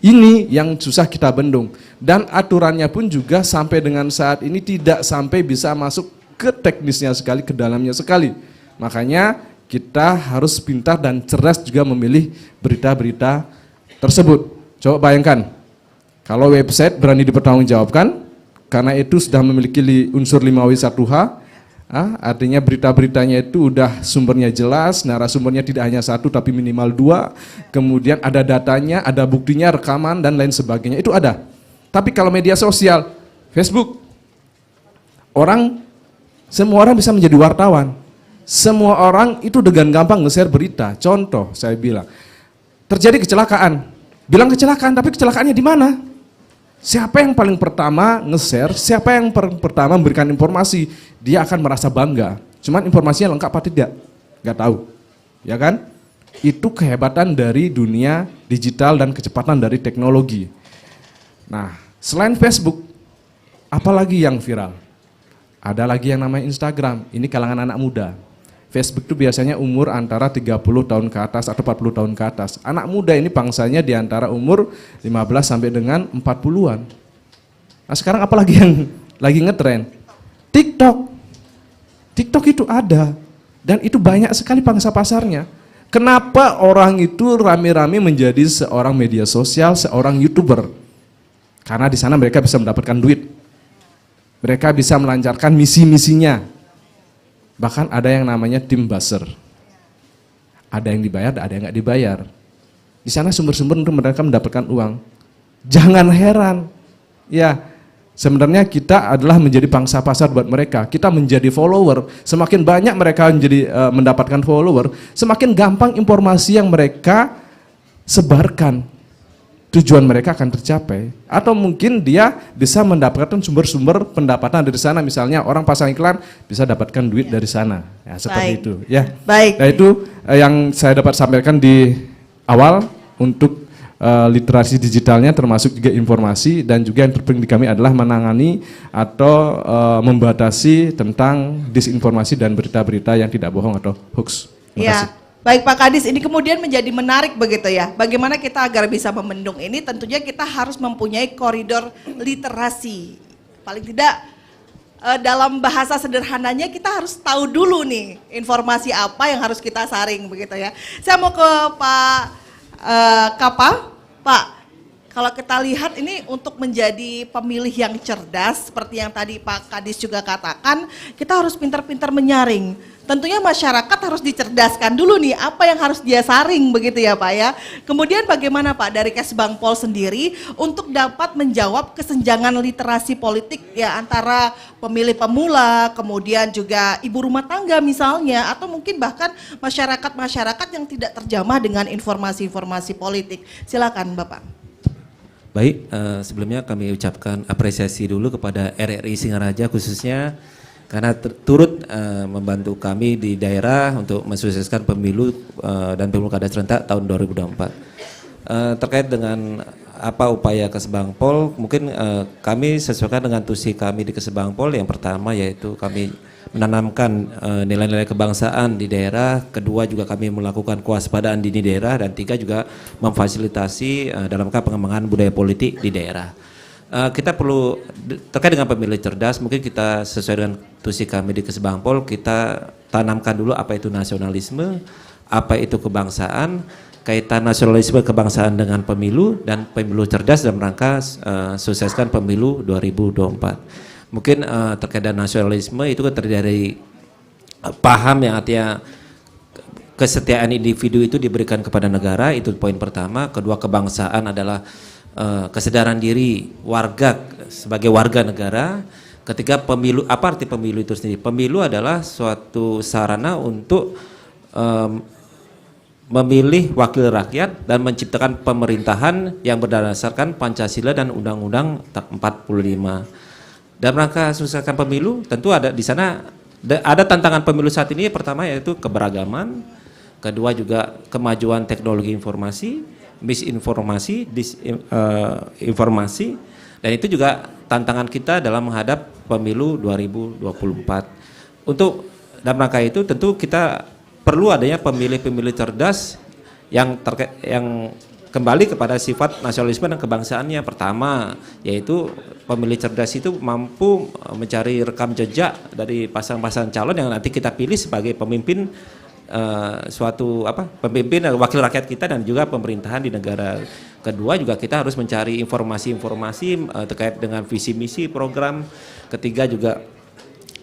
Ini yang susah kita bendung. Dan aturannya pun juga sampai dengan saat ini tidak sampai bisa masuk ke teknisnya sekali, ke dalamnya sekali. Makanya kita harus pintar dan cerdas juga memilih berita-berita tersebut. Coba bayangkan, kalau website berani dipertanggungjawabkan, karena itu sudah memiliki unsur 5W1H, artinya berita-beritanya itu udah sumbernya jelas, narasumbernya tidak hanya satu tapi minimal 2, kemudian ada datanya, ada buktinya, rekaman dan lain sebagainya, itu ada. Tapi kalau media sosial, Facebook, semua orang bisa menjadi wartawan. Semua orang itu dengan gampang nge-share berita. Contoh, saya bilang, terjadi kecelakaan. Bilang kecelakaan, tapi kecelakaannya di mana? Siapa yang paling pertama nge-share, siapa yang pertama memberikan informasi, dia akan merasa bangga. Cuman informasinya lengkap apa tidak? Nggak tahu. Ya kan? Itu kehebatan dari dunia digital dan kecepatan dari teknologi. Nah, selain Facebook, apalagi yang viral? Ada lagi yang namanya Instagram, ini kalangan anak muda. Facebook itu biasanya umur antara 30 tahun ke atas atau 40 tahun ke atas. Anak muda ini bangsanya di antara umur 15 sampai dengan 40-an. Nah sekarang apalagi yang lagi ngetren? TikTok. TikTok itu ada, dan itu banyak sekali pangsa pasarnya. Kenapa orang itu rame-rame menjadi seorang media sosial, seorang YouTuber? Karena di sana mereka bisa mendapatkan duit. Mereka bisa melancarkan misi-misinya. Bahkan ada yang namanya tim buzzer. Ada yang dibayar, ada yang nggak dibayar. Di sana sumber-sumber untuk mereka mendapatkan uang. Jangan heran. Ya, sebenarnya kita adalah menjadi pangsa pasar buat mereka. Kita menjadi follower. Semakin banyak mereka mendapatkan follower, semakin gampang informasi yang mereka sebarkan. Tujuan mereka akan tercapai, atau mungkin dia bisa mendapatkan sumber-sumber pendapatan dari sana, misalnya orang pasang iklan bisa dapatkan duit dari sana, ya seperti itu, ya. Baik. Nah itu yang saya dapat sampaikan di awal untuk literasi digitalnya, termasuk juga informasi, dan juga yang terpenting di kami adalah menangani atau membatasi tentang disinformasi dan berita-berita yang tidak bohong atau hoax. Terima kasih. Baik Pak Kadis, ini kemudian menjadi menarik begitu ya. Bagaimana kita agar bisa membendung ini, tentunya kita harus mempunyai koridor literasi. Paling tidak dalam bahasa sederhananya kita harus tahu dulu nih informasi apa yang harus kita saring begitu ya. Saya mau ke Pak Kapa. Pak, kalau kita lihat ini untuk menjadi pemilih yang cerdas, seperti yang tadi Pak Kadis juga katakan, kita harus pintar-pintar menyaring. Tentunya masyarakat harus dicerdaskan dulu nih, apa yang harus dia saring begitu ya Pak ya. Kemudian bagaimana Pak dari Kesbangpol sendiri untuk dapat menjawab kesenjangan literasi politik ya antara pemilih pemula, kemudian juga ibu rumah tangga misalnya, atau mungkin bahkan masyarakat-masyarakat yang tidak terjamah dengan informasi-informasi politik. Silakan Bapak. Baik, sebelumnya kami ucapkan apresiasi dulu kepada RRI Singaraja, khususnya karena turut membantu kami di daerah untuk mensukseskan pemilu dan pilkada serentak tahun 2024. Terkait dengan apa upaya Kesbangpol, mungkin kami sesuaikan dengan tusi kami di Kesbangpol. Yang pertama yaitu kami menanamkan nilai-nilai kebangsaan di daerah, kedua juga kami melakukan kewaspadaan dini daerah, dan tiga juga memfasilitasi dalam rangka pengembangan budaya politik di daerah. Kita perlu terkait dengan pemilih cerdas, mungkin kita sesuai dengan tusi kami di Kesbangpol, kita tanamkan dulu apa itu nasionalisme, apa itu kebangsaan, kaitan nasionalisme kebangsaan dengan pemilu, dan pemilu cerdas dalam rangka sukseskan pemilu 2024. Mungkin terkait dengan nasionalisme itu kan terdiri dari paham yang artinya kesetiaan individu itu diberikan kepada negara, itu poin pertama. Kedua, kebangsaan adalah kesadaran diri warga sebagai warga negara. Ketika pemilu, apa arti pemilu itu sendiri? Pemilu adalah suatu sarana untuk memilih wakil rakyat dan menciptakan pemerintahan yang berdasarkan Pancasila dan Undang-Undang 45. Dalam rangka sukseskan pemilu, tentu ada di sana ada tantangan pemilu saat ini. Pertama yaitu keberagaman, kedua juga kemajuan teknologi informasi, misinformasi, disinformasi, dan itu juga tantangan kita dalam menghadap pemilu 2024. Untuk dalam rangka itu tentu kita perlu adanya pemilih-pemilih cerdas yang kembali kepada sifat nasionalisme dan kebangsaannya. Pertama, yaitu pemilih cerdas itu mampu mencari rekam jejak dari pasang-pasang calon yang nanti kita pilih sebagai pemimpin pemimpin wakil rakyat kita dan juga pemerintahan di negara. Kedua juga kita harus mencari informasi-informasi terkait dengan visi misi program. Ketiga juga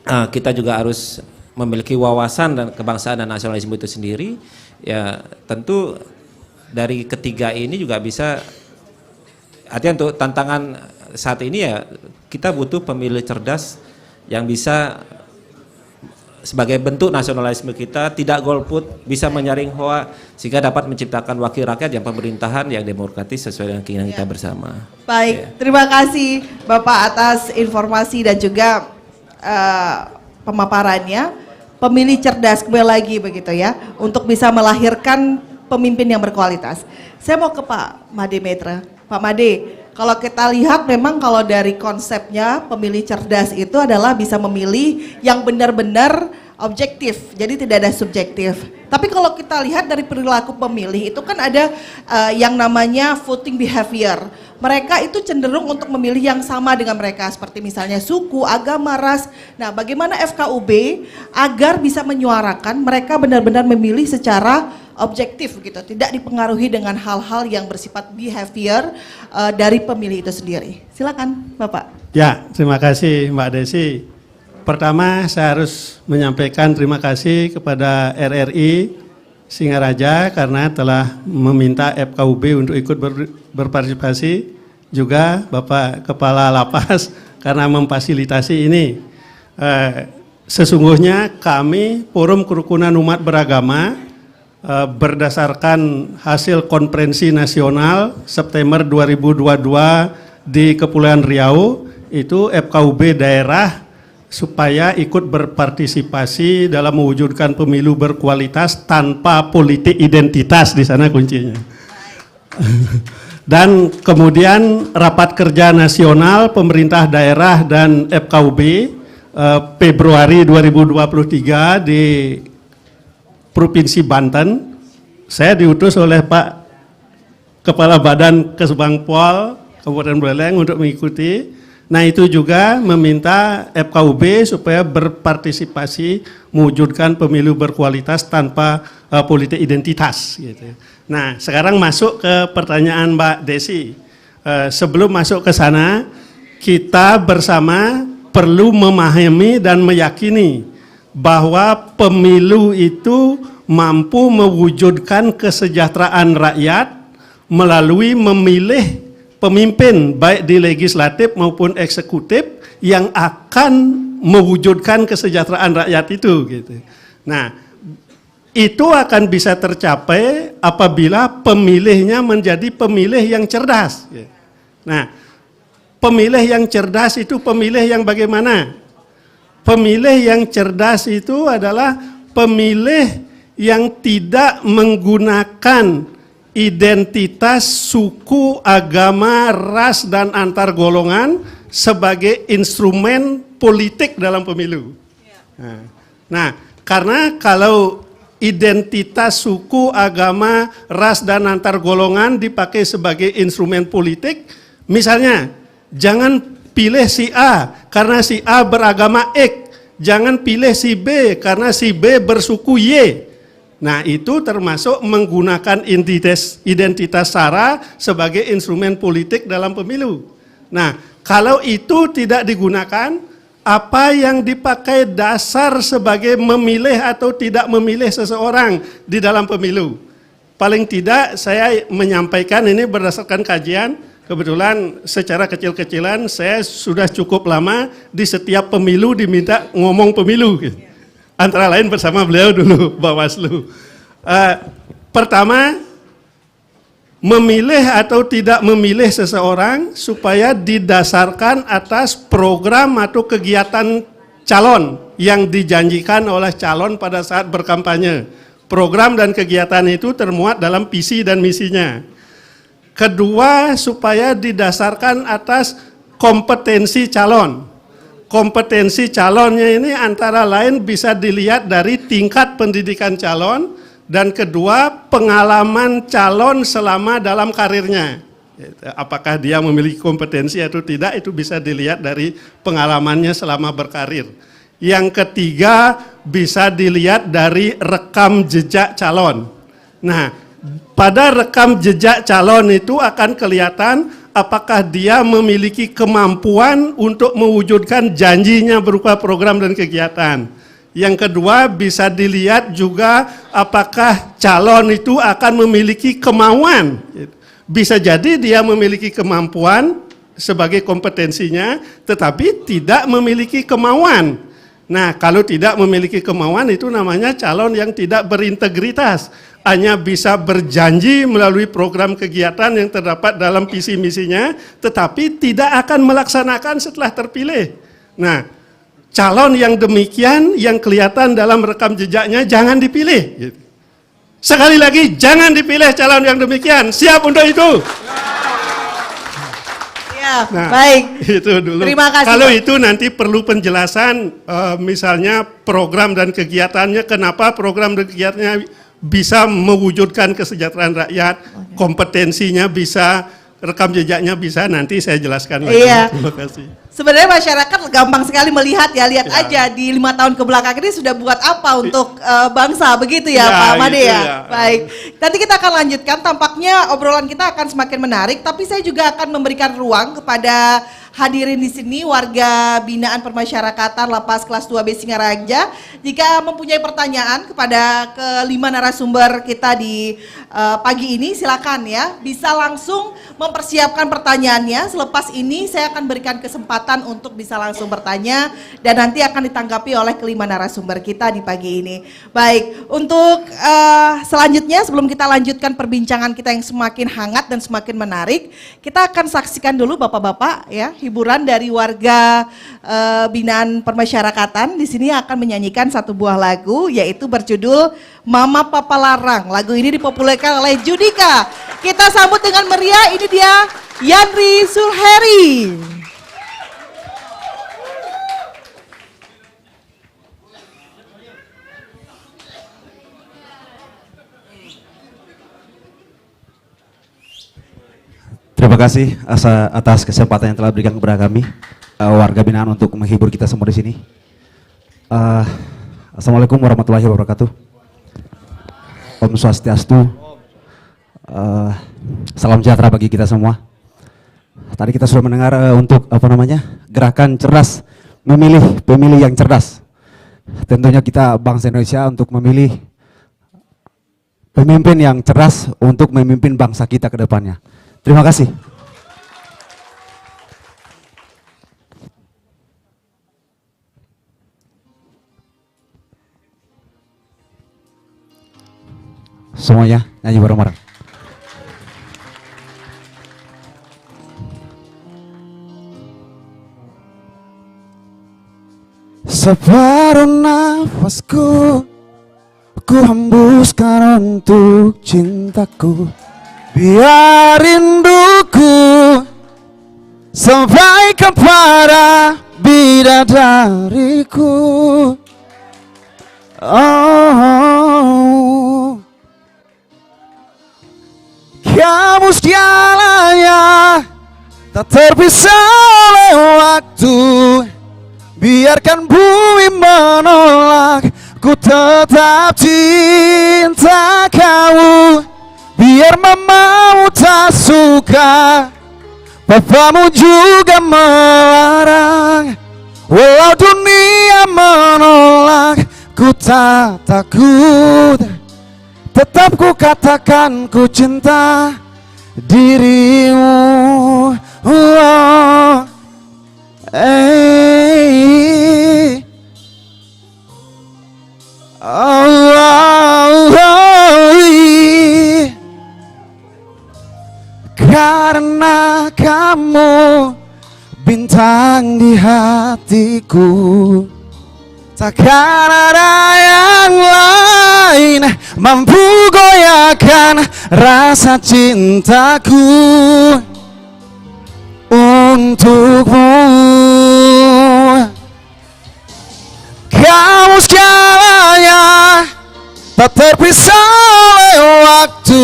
kita juga harus memiliki wawasan dan kebangsaan dan nasionalisme itu sendiri. Ya tentu dari ketiga ini juga bisa, artinya untuk tantangan saat ini ya kita butuh pemilih cerdas yang bisa sebagai bentuk nasionalisme kita tidak golput, bisa menyaring hoak sehingga dapat menciptakan wakil rakyat yang pemerintahan yang demokratis sesuai dengan keinginan kita bersama. Baik, terima kasih Bapak atas informasi dan juga pemaparannya. Pemilih cerdas kembali lagi begitu ya, untuk bisa melahirkan pemimpin yang berkualitas. Saya mau ke Pak Made Metra. Pak Made, kalau kita lihat memang kalau dari konsepnya pemilih cerdas itu adalah bisa memilih yang benar-benar objektif, jadi tidak ada subjektif. Tapi kalau kita lihat dari perilaku pemilih itu kan ada yang namanya voting behavior. Mereka itu cenderung untuk memilih yang sama dengan mereka, seperti misalnya suku, agama, ras. Nah, bagaimana FKUB agar bisa menyuarakan mereka benar-benar memilih secara objektif gitu, tidak dipengaruhi dengan hal-hal yang bersifat behavior dari pemilih itu sendiri. Silakan, Bapak. Ya, terima kasih Mbak Desi. Pertama, saya harus menyampaikan terima kasih kepada RRI Singaraja karena telah meminta FKUB untuk ikut berpartisipasi, juga Bapak Kepala Lapas karena memfasilitasi ini. Sesungguhnya kami Forum Kerukunan Umat Beragama berdasarkan hasil konferensi nasional September 2022 di Kepulauan Riau, itu FKUB daerah supaya ikut berpartisipasi dalam mewujudkan pemilu berkualitas tanpa politik identitas, di sana kuncinya. Dan kemudian rapat kerja nasional pemerintah daerah dan FKUB Februari 2023 di Provinsi Banten. Saya diutus oleh Pak Kepala Badan Kesbangpol Kabupaten Buleleng untuk mengikuti. Nah, itu juga meminta FKUB supaya berpartisipasi mewujudkan pemilu berkualitas tanpa politik identitas gitu. Nah, sekarang masuk ke pertanyaan Mbak Desi. Sebelum masuk ke sana, kita bersama perlu memahami dan meyakini bahwa pemilu itu mampu mewujudkan kesejahteraan rakyat melalui memilih pemimpin baik di legislatif maupun eksekutif yang akan mewujudkan kesejahteraan rakyat itu gitu. Nah, itu akan bisa tercapai apabila pemilihnya menjadi pemilih yang cerdas. Nah, pemilih yang cerdas itu pemilih yang bagaimana? Pemilih yang cerdas itu adalah pemilih yang tidak menggunakan identitas, suku, agama, ras, dan antar golongan sebagai instrumen politik dalam pemilu. Nah, karena kalau identitas, suku, agama, ras, dan antar golongan dipakai sebagai instrumen politik, misalnya, jangan pilih si A karena si A beragama X, jangan pilih si B karena si B bersuku Y. Nah, itu termasuk menggunakan identitas SARA sebagai instrumen politik dalam pemilu. Nah, kalau itu tidak digunakan, apa yang dipakai dasar sebagai memilih atau tidak memilih seseorang di dalam pemilu? Paling tidak saya menyampaikan ini berdasarkan kajian, kebetulan secara kecil-kecilan saya sudah cukup lama di setiap pemilu diminta ngomong pemilu. Antara lain bersama beliau dulu, Bawaslu. Pertama, memilih atau tidak memilih seseorang supaya didasarkan atas program atau kegiatan calon yang dijanjikan oleh calon pada saat berkampanye. Program dan kegiatan itu termuat dalam visi dan misinya. Kedua, supaya didasarkan atas kompetensi calon. Kompetensi calonnya ini antara lain bisa dilihat dari tingkat pendidikan calon, dan kedua, pengalaman calon selama dalam karirnya. Apakah dia memiliki kompetensi atau tidak, itu bisa dilihat dari pengalamannya selama berkarir. Yang ketiga, bisa dilihat dari rekam jejak calon. Nah, pada rekam jejak calon itu akan kelihatan apakah dia memiliki kemampuan untuk mewujudkan janjinya berupa program dan kegiatan. Yang kedua, bisa dilihat juga apakah calon itu akan memiliki kemauan. Bisa jadi dia memiliki kemampuan sebagai kompetensinya, tetapi tidak memiliki kemauan. Nah, kalau tidak memiliki kemauan itu namanya calon yang tidak berintegritas. Hanya bisa berjanji melalui program kegiatan yang terdapat dalam visi misinya, tetapi tidak akan melaksanakan setelah terpilih. Nah, calon yang demikian, yang kelihatan dalam rekam jejaknya, jangan dipilih. Sekali lagi, jangan dipilih calon yang demikian. Siap untuk itu? Ya, Nah, baik. Itu dulu. Terima kasih. Kalau Pak. itu nanti perlu penjelasan, misalnya program dan kegiatannya, kenapa program dan kegiatannya bisa mewujudkan kesejahteraan rakyat, kompetensinya bisa, rekam jejaknya bisa, nanti saya jelaskan lagi. Iya. Terima kasih. Sebenarnya masyarakat gampang sekali melihat ya, lihat aja di 5 tahun ke belakang ini sudah buat apa untuk bangsa, begitu ya, Ya, Pak Made gitu ya. ya. Baik, nanti kita akan lanjutkan, tampaknya obrolan kita akan semakin menarik, tapi saya juga akan memberikan ruang kepada hadirin di sini warga binaan permasyarakatan Lapas kelas 2B Singaraja. Jika mempunyai pertanyaan kepada kelima narasumber kita di pagi ini, silakan ya, bisa langsung mempersiapkan pertanyaannya. Selepas ini saya akan berikan kesempatan untuk bisa langsung bertanya dan nanti akan ditanggapi oleh kelima narasumber kita di pagi ini. Baik, untuk selanjutnya sebelum kita lanjutkan perbincangan kita yang semakin hangat dan semakin menarik, kita akan saksikan dulu Bapak-bapak ya, hiburan dari warga binaan permasyarakatan. Di sini akan menyanyikan satu buah lagu yaitu berjudul Mama Papa Larang. Lagu ini dipopulerkan oleh Judika. Kita sambut dengan meriah, ini dia Yandri Sulheri. Terima kasih atas kesempatan yang telah diberikan kepada kami warga binaan untuk menghibur kita semua di sini. Assalamualaikum warahmatullahi wabarakatuh. Om Swastiastu. Salam sejahtera bagi kita semua. Tadi kita sudah mendengar untuk gerakan cerdas memilih pemilih yang cerdas. Tentunya kita bangsa Indonesia untuk memilih pemimpin yang cerdas untuk memimpin bangsa kita ke depannya. Terima kasih. Semuanya nyanyi bareng-bareng. Separuh nafasku ku hembuskan untuk cintaku. Biar rinduku sampai kepada bidadariku. Oh, kamu segalanya, tak terpisah oleh waktu. Biarkan bumi menolak, ku tetap cinta kamu. Biar mamamu tak suka, papamu juga melarang. Walau dunia menolak, ku tak takut. Tetap ku katakan ku cinta dirimu. Oh, hey. Oh, oh, oh, karena kamu bintang di hatiku, takkan ada yang lain mampu goyahkan rasa cintaku untukmu. Kamu segalanya, tak terpisah oleh waktu.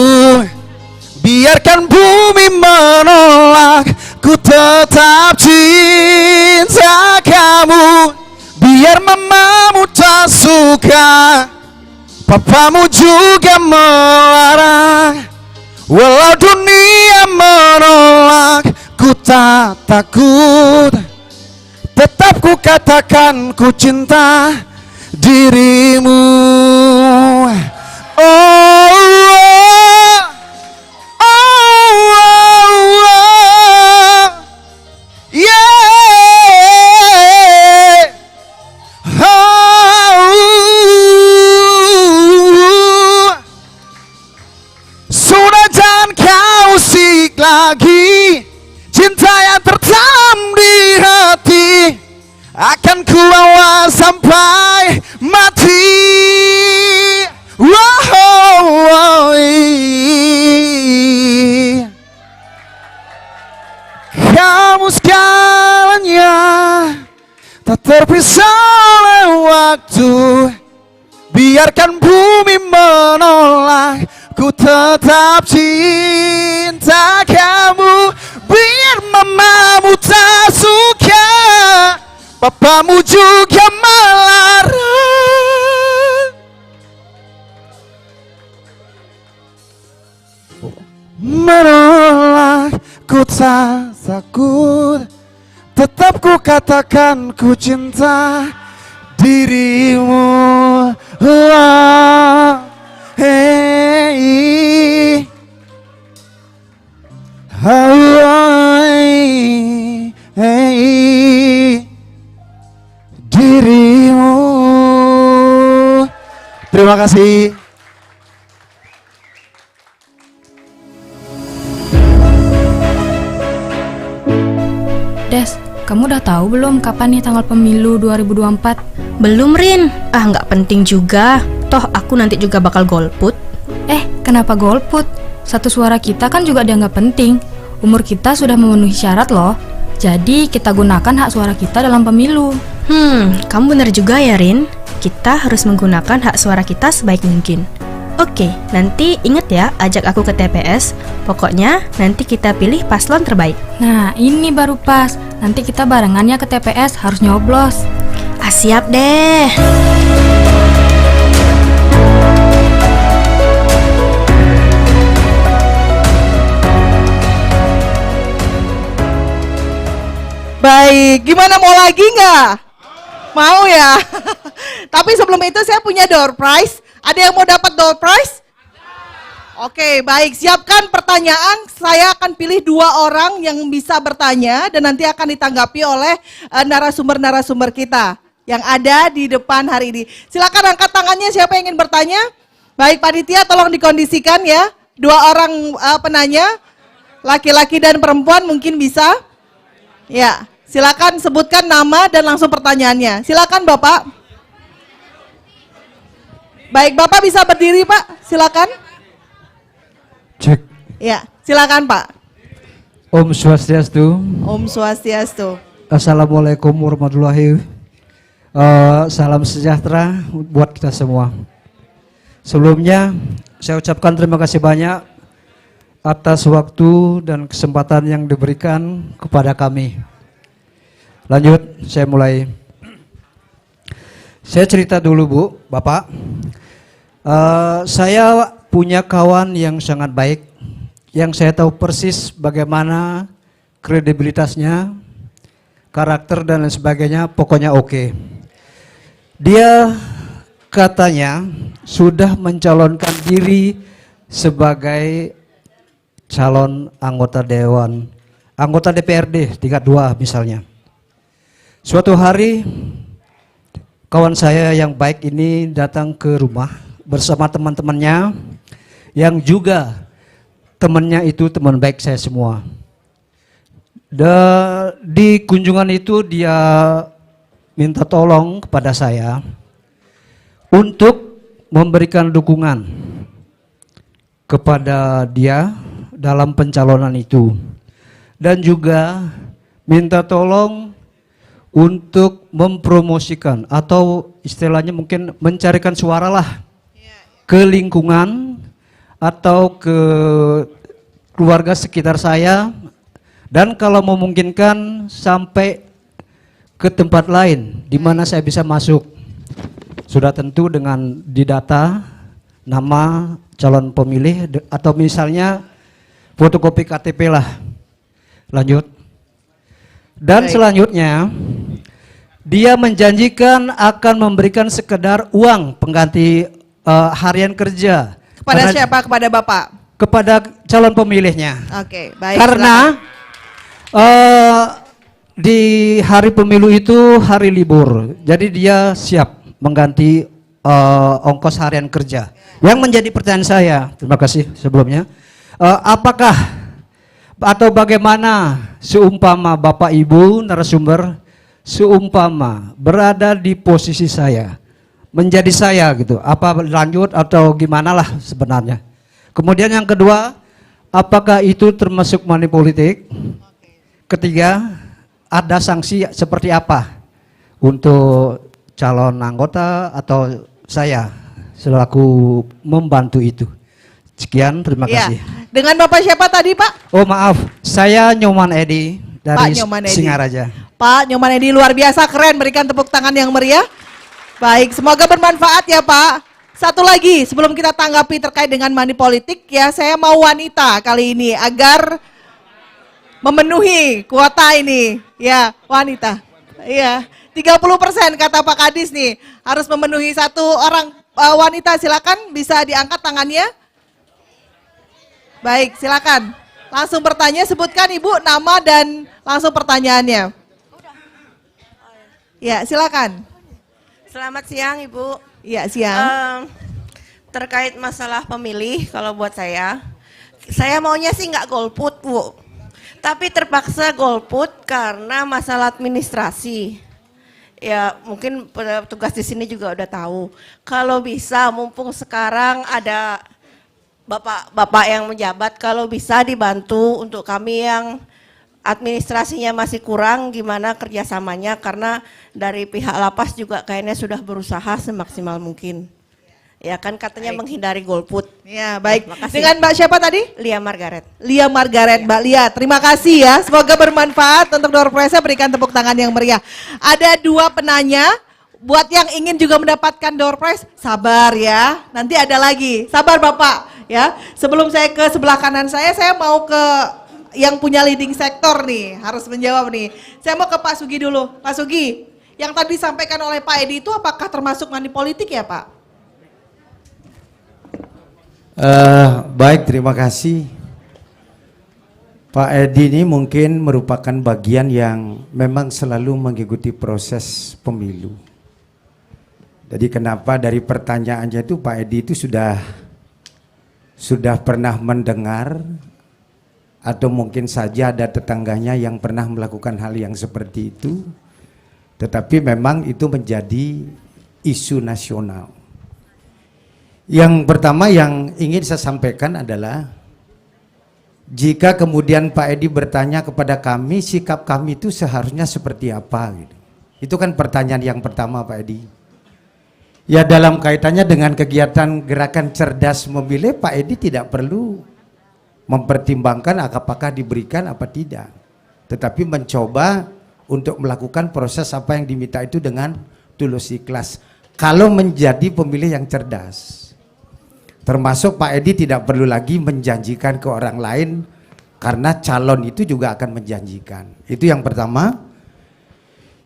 Biarkan bumi menolak, ku tetap cinta kamu. Biar mamamu tak suka, papamu juga melarang. Walau dunia menolak, ku tak takut. Tetap ku katakan ku cinta dirimu. Oh, sudah jangan kau usik lagi, cinta yang tertanam di hati akan ku bawa sampai mati. Kamu segalanya, tak terpisah oleh waktu. Biarkan bumi menolak, ku tetap cinta kamu. Biar mamamu tak suka, papamu juga melarang. Menolak, ku tak takut. Tetap ku katakan ku cinta dirimu. Oh, hey. Oh, hey. Dirimu. Terima kasih. Des, kamu udah tahu belum kapan nih tanggal pemilu 2024? Belum, Rin. Nggak penting juga. Toh aku nanti juga bakal golput. Kenapa golput? Satu suara kita kan juga dianggap penting. Umur kita sudah memenuhi syarat loh. Jadi kita gunakan hak suara kita dalam pemilu. Kamu bener juga ya, Rin. Kita harus menggunakan hak suara kita sebaik mungkin. Oke, nanti inget ya ajak aku ke TPS. Pokoknya nanti kita pilih paslon terbaik. Nah, ini baru pas. Nanti kita barengannya ke TPS, harus nyoblos. Siap deh. Baik, gimana, mau lagi nggak? Mau ya? Tapi sebelum itu saya punya door prize. Ada yang mau dapat door prize? Oke, baik. Siapkan pertanyaan. Saya akan pilih 2 orang yang bisa bertanya dan nanti akan ditanggapi oleh narasumber-narasumber kita yang ada di depan hari ini. Silakan angkat tangannya siapa yang ingin bertanya. Baik, panitia tolong dikondisikan ya. 2 orang penanya, laki-laki dan perempuan mungkin bisa. Ya, Silakan sebutkan nama dan langsung pertanyaannya. Silakan Bapak. Baik, Bapak bisa berdiri Pak, silakan. Cek. Ya, silakan Pak. Om Swastiastu. Om Swastiastu. Assalamualaikum warahmatullahi. Salam sejahtera buat kita semua. Sebelumnya saya ucapkan terima kasih banyak atas waktu dan kesempatan yang diberikan kepada kami. Lanjut, saya mulai. Saya cerita dulu Bu, Bapak. Saya punya kawan yang sangat baik, yang saya tahu persis bagaimana kredibilitasnya, karakter dan lain sebagainya, pokoknya oke. Dia katanya sudah mencalonkan diri sebagai calon anggota dewan, anggota DPRD tingkat 2 misalnya. Suatu hari kawan saya yang baik ini datang ke rumah bersama teman-temannya yang juga temannya itu teman baik saya semua. Di kunjungan itu dia minta tolong kepada saya untuk memberikan dukungan kepada dia dalam pencalonan itu, dan juga minta tolong untuk mempromosikan atau istilahnya mungkin mencarikan suara lah ke lingkungan atau ke keluarga sekitar saya, dan kalau memungkinkan sampai ke tempat lain di mana saya bisa masuk. Sudah tentu dengan didata nama calon pemilih atau misalnya fotokopi KTP lah. Lanjut. Dan selanjutnya dia menjanjikan akan memberikan sekedar uang pengganti harian kerja. Kepada siapa? Kepada Bapak? Kepada calon pemilihnya. Oke, baik. Karena di hari pemilu itu hari libur, jadi dia siap mengganti ongkos harian kerja. Yang menjadi pertanyaan saya, terima kasih sebelumnya, apakah atau bagaimana seumpama Bapak Ibu narasumber, seumpama berada di posisi saya, menjadi saya gitu, apa lanjut atau gimana lah sebenarnya. Kemudian yang kedua, apakah itu termasuk money politik? Ketiga, ada sanksi seperti apa untuk calon anggota atau saya selaku membantu itu? Sekian, terima kasih. Dengan Bapak siapa tadi Pak? Oh maaf, saya Nyoman Edi dari Singaraja. Pak Nyoman Edi luar biasa, keren, berikan tepuk tangan yang meriah. Baik, semoga bermanfaat ya Pak. Satu lagi sebelum kita tanggapi terkait dengan money politik ya, saya mau wanita kali ini agar memenuhi kuota ini. Ya, wanita. Iya, 30% kata Pak Kadis nih, harus memenuhi satu orang wanita. Silakan bisa diangkat tangannya. Baik, silakan. Langsung bertanya, sebutkan Ibu nama dan langsung pertanyaannya. Ya, silakan. Selamat siang Ibu. Iya, siang. Terkait masalah pemilih, kalau buat saya maunya sih nggak golput Bu. Tapi terpaksa golput karena masalah administrasi. Ya mungkin petugas di sini juga udah tahu. Kalau bisa, mumpung sekarang ada bapak-bapak yang menjabat, kalau bisa dibantu untuk kami yang administrasinya masih kurang, gimana kerjasamanya, karena dari pihak lapas juga kayaknya sudah berusaha semaksimal mungkin. Ya kan katanya menghindari golput. Ya baik. Makasih. Dengan Mbak siapa tadi? Lia Margaret. Lia Margaret, Mbak Lia. Terima kasih ya. Semoga bermanfaat untuk door prize-nya. Berikan tepuk tangan yang meriah. Ada 2 penanya. Buat yang ingin juga mendapatkan door prize, sabar ya. Nanti ada lagi. Sabar Bapak ya. Sebelum saya ke sebelah kanan saya mau ke yang punya leading sektor nih, harus menjawab nih. Saya mau ke Pak Sugi dulu. Pak Sugi, yang tadi disampaikan oleh Pak Edi itu apakah termasuk money politik ya Pak? Baik, terima kasih. Pak Edi ini mungkin merupakan bagian yang memang selalu mengikuti proses pemilu. Jadi kenapa dari pertanyaannya itu Pak Edi itu sudah pernah mendengar atau mungkin saja ada tetangganya yang pernah melakukan hal yang seperti itu, tetapi memang itu menjadi isu nasional. Yang pertama yang ingin saya sampaikan adalah, jika kemudian Pak Edi bertanya kepada kami, sikap kami itu seharusnya seperti apa gitu. Itu kan pertanyaan yang pertama Pak Edi. Ya dalam kaitannya dengan kegiatan gerakan cerdas memilih, Pak Edi tidak perlu mempertimbangkan apakah diberikan apa tidak. Tetapi mencoba untuk melakukan proses apa yang diminta itu dengan tulus ikhlas. Kalau menjadi pemilih yang cerdas. Termasuk Pak Edi tidak perlu lagi menjanjikan ke orang lain, karena calon itu juga akan menjanjikan. Itu yang pertama.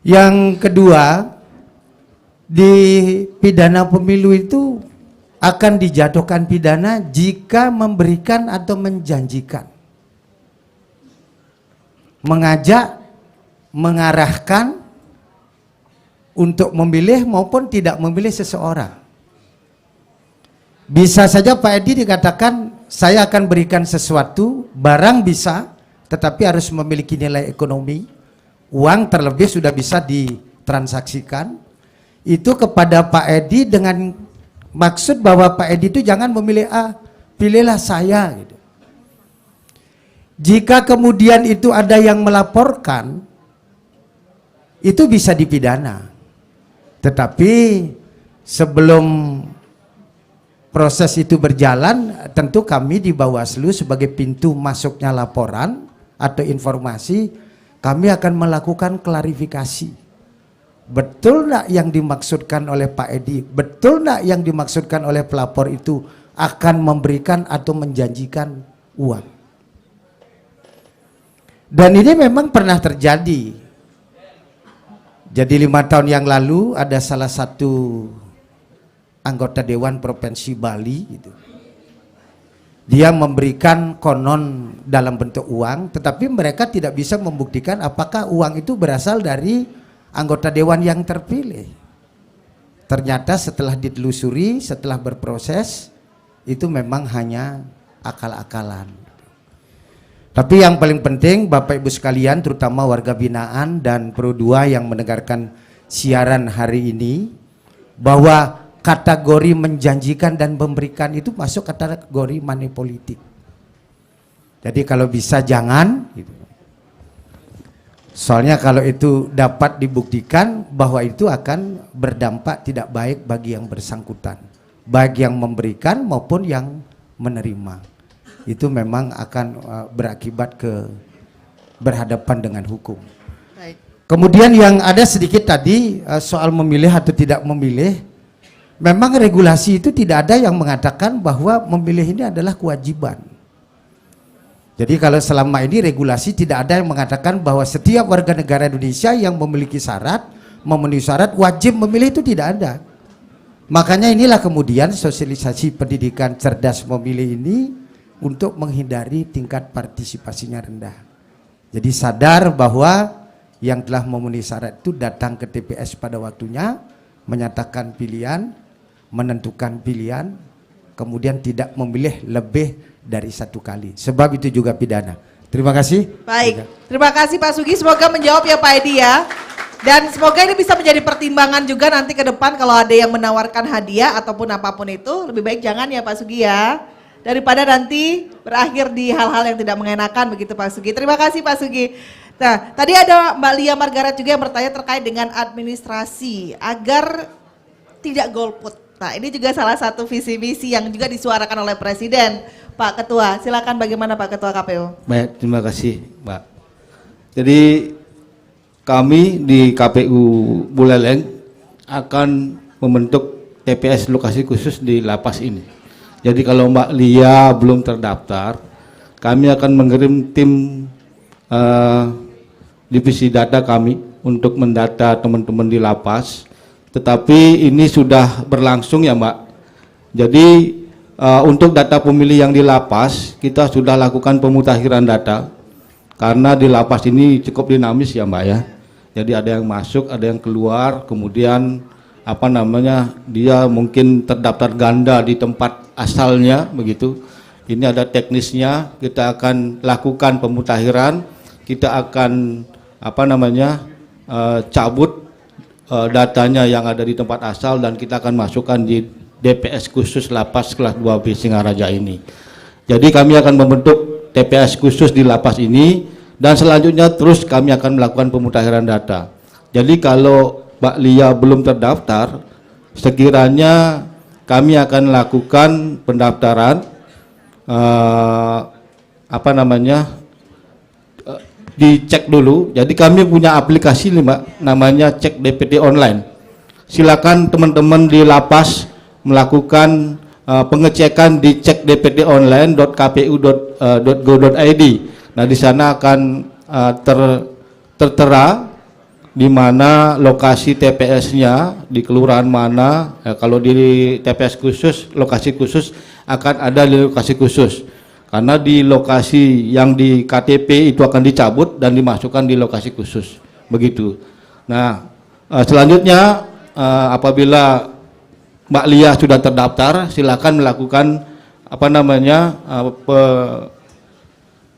Yang kedua, di pidana pemilu itu akan dijatuhkan pidana jika memberikan atau menjanjikan, mengajak, mengarahkan untuk memilih maupun tidak memilih seseorang. Bisa saja Pak Edi dikatakan, saya akan berikan sesuatu, barang bisa, tetapi harus memiliki nilai ekonomi, uang terlebih sudah bisa ditransaksikan, itu kepada Pak Edi dengan maksud bahwa Pak Edi itu jangan memilih A, pilihlah saya gitu. Jika kemudian itu ada yang melaporkan, itu bisa dipidana. Tetapi sebelum proses itu berjalan, tentu kami di Bawaslu sebagai pintu masuknya laporan atau informasi, kami akan melakukan klarifikasi. Betul nggak yang dimaksudkan oleh Pak Edi? Betul nggak yang dimaksudkan oleh pelapor itu akan memberikan atau menjanjikan uang? Dan ini memang pernah terjadi. Jadi 5 tahun yang lalu ada salah satu anggota Dewan Provinsi Bali gitu. Dia memberikan konon dalam bentuk uang, tetapi mereka tidak bisa membuktikan apakah uang itu berasal dari anggota dewan yang terpilih. Ternyata setelah ditelusuri, setelah berproses, itu memang hanya akal-akalan. Tapi yang paling penting Bapak Ibu sekalian, terutama warga binaan dan Pro 2 yang mendengarkan siaran hari ini, bahwa kategori menjanjikan dan memberikan itu masuk kategori money politik. Jadi kalau bisa jangan gitu. Soalnya kalau itu dapat dibuktikan bahwa itu akan berdampak tidak baik bagi yang bersangkutan, baik yang memberikan maupun yang menerima. Itu memang akan berakibat berhadapan dengan hukum. Baik. Kemudian yang ada sedikit tadi soal memilih atau tidak memilih. Memang regulasi itu tidak ada yang mengatakan bahwa memilih ini adalah kewajiban. Jadi kalau selama ini regulasi tidak ada yang mengatakan bahwa setiap warga negara Indonesia yang memiliki syarat, memenuhi syarat wajib memilih, itu tidak ada. Makanya inilah kemudian sosialisasi pendidikan cerdas memilih ini untuk menghindari tingkat partisipasinya rendah. Jadi sadar bahwa yang telah memenuhi syarat itu datang ke TPS pada waktunya, menyatakan pilihan, menentukan pilihan, kemudian tidak memilih lebih dari 1 kali. Sebab itu juga pidana. Terima kasih. Baik, terima kasih Pak Sugi. Semoga menjawab ya Pak Edi ya. Dan semoga ini bisa menjadi pertimbangan juga nanti ke depan kalau ada yang menawarkan hadiah ataupun apapun itu, lebih baik jangan ya Pak Sugi ya. Daripada nanti berakhir di hal-hal yang tidak mengenakan begitu Pak Sugi. Terima kasih Pak Sugi. Nah, tadi ada Mbak Lia Margaret juga yang bertanya terkait dengan administrasi agar tidak golput. Nah, ini juga salah satu visi misi yang juga disuarakan oleh Presiden. Pak Ketua, silakan bagaimana Pak Ketua KPU? Baik, terima kasih Mbak. Jadi kami di KPU Buleleng akan membentuk TPS lokasi khusus di lapas ini. Jadi kalau Mbak Lia belum terdaftar, kami akan mengirim tim divisi data kami untuk mendata teman-teman di lapas. Tetapi ini sudah berlangsung ya Mbak. Jadi untuk data pemilih yang di lapas, kita sudah lakukan pemutakhiran data. Karena di lapas ini cukup dinamis ya Mbak ya. Jadi ada yang masuk, ada yang keluar, kemudian dia mungkin terdaftar ganda di tempat asalnya begitu. Ini ada teknisnya, kita akan lakukan pemutakhiran, kita akan cabut datanya yang ada di tempat asal dan kita akan masukkan di DPS khusus lapas kelas 2B Singaraja ini. Jadi kami akan membentuk TPS khusus di lapas ini dan selanjutnya terus kami akan melakukan pemutakhiran data. Jadi kalau Mbak Lia belum terdaftar, sekiranya kami akan lakukan pendaftaran dicek dulu. Jadi kami punya aplikasi nih Mbak, namanya Cek DPT Online. Silakan teman-teman di lapas melakukan pengecekan di cekdptonline.kpu.go.id. Nah, di sana akan tertera di mana lokasi TPS-nya, di kelurahan mana. Kalau di TPS khusus, lokasi khusus akan ada di lokasi khusus. Karena di lokasi yang di KTP itu akan dicabut dan dimasukkan di lokasi khusus. Begitu. Nah, selanjutnya apabila Mbak Lia sudah terdaftar, silakan melakukan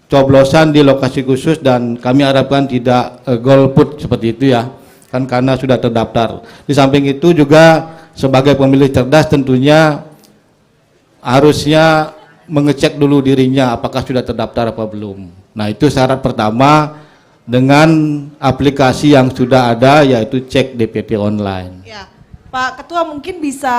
coblosan di lokasi khusus dan kami harapkan tidak golput seperti itu ya, kan karena sudah terdaftar. Di samping itu juga sebagai pemilih cerdas tentunya harusnya mengecek dulu dirinya apakah sudah terdaftar apa belum. Nah, itu syarat pertama dengan aplikasi yang sudah ada, yaitu Cek DPT Online. Ya. Pak Ketua, mungkin bisa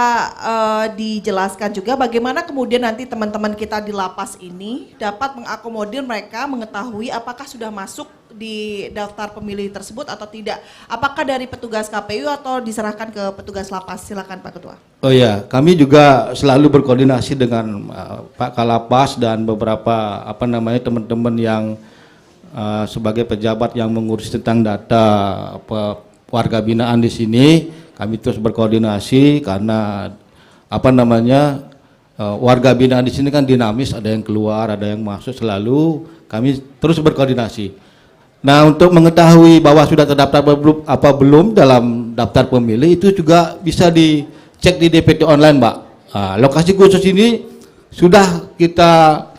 dijelaskan juga bagaimana kemudian nanti teman-teman kita di lapas ini dapat mengakomodir mereka mengetahui apakah sudah masuk di daftar pemilih tersebut atau tidak. Apakah dari petugas KPU atau diserahkan ke petugas lapas? Silakan Pak Ketua. Oh ya, kami juga selalu berkoordinasi dengan Pak Kalapas dan beberapa teman-teman yang sebagai pejabat yang mengurus tentang data warga binaan di sini. Kami terus berkoordinasi karena warga binaan di sini kan dinamis, ada yang keluar, ada yang masuk, selalu kami terus berkoordinasi. Nah, untuk mengetahui bahwa sudah terdaftar belum dalam daftar pemilih itu juga bisa dicek di DPT Online, Mbak. Nah, lokasi khusus ini sudah kita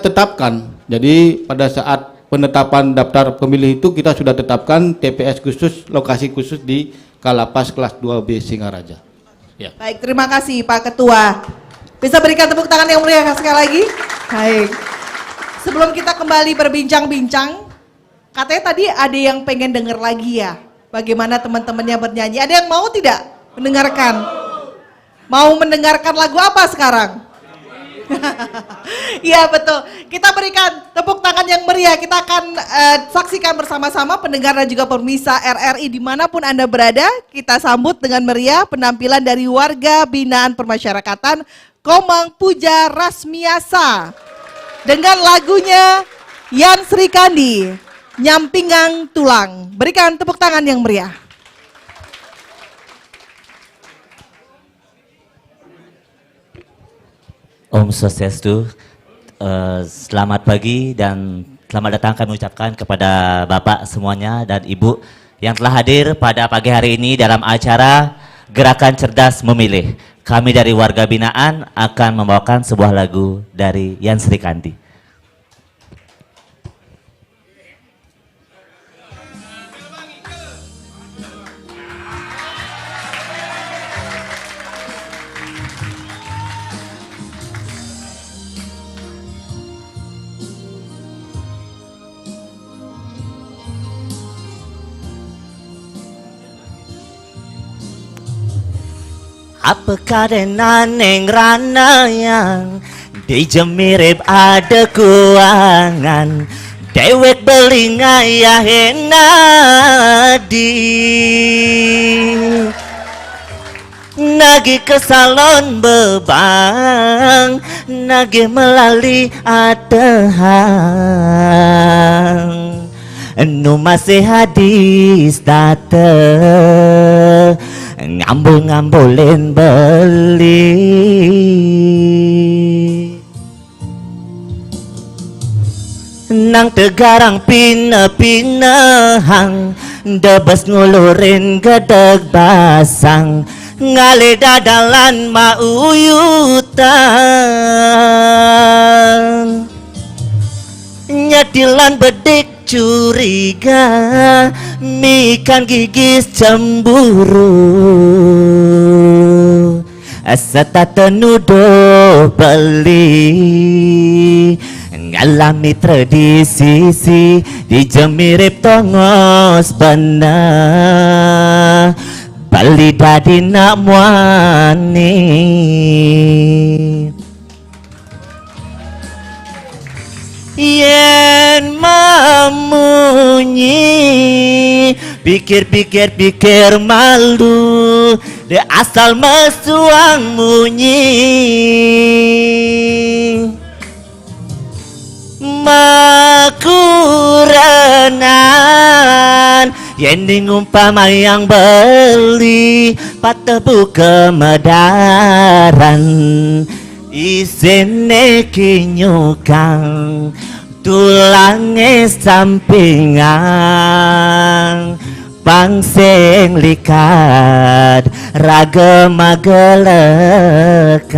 tetapkan. Jadi pada saat penetapan daftar pemilih itu kita sudah tetapkan TPS khusus, lokasi khusus di Kalapas kelas 2B Singaraja. Ya. Baik, terima kasih Pak Ketua. Bisa berikan tepuk tangan yang meriah sekali lagi. Baik. Sebelum kita kembali berbincang-bincang, katanya tadi ada yang pengen dengar lagi ya, bagaimana teman-temannya bernyanyi. Ada yang mau tidak mendengarkan? Mau mendengarkan lagu apa sekarang? Iya betul, kita berikan tepuk tangan yang meriah. Kita akan saksikan bersama-sama pendengar dan juga pemirsa RRI dimanapun Anda berada. Kita sambut dengan meriah penampilan dari warga binaan permasyarakatan Komang Puja Rasmiasa dengan lagunya Yan Sri Kandi, Nyampingang Tulang. Berikan tepuk tangan yang meriah. Om Swastiastu, selamat pagi dan selamat datang kami ucapkan kepada Bapak semuanya dan Ibu yang telah hadir pada pagi hari ini dalam acara Gerakan Cerdas Memilih. Kami dari warga binaan akan membawakan sebuah lagu dari Yan Sri Kandi. Apakah dengan neng rana yang di jemirip ada kuangan dewek belingaya henadi nagi ke salon bebang nagi melalui atehang nu masih hadis dateng ngambul-ngambulin beli nang tegarang pina-pinahang debes ngulurin gedeg basang ngale dadalan mauyutan, nyadilan bedik curiga, mikan gigis cemburu, asa tak tenuduh beli, ngalami tradisi dijemirip tongos benar, bali dadi nak muani. Yen mamunyi, pikir-pikir malu, de asal mesuang munyi. Makuranan, yen umpama yang beli, patebu kemedaran, isine kinyukang, tulange sampingan, pangsing likat, ragema gelekan.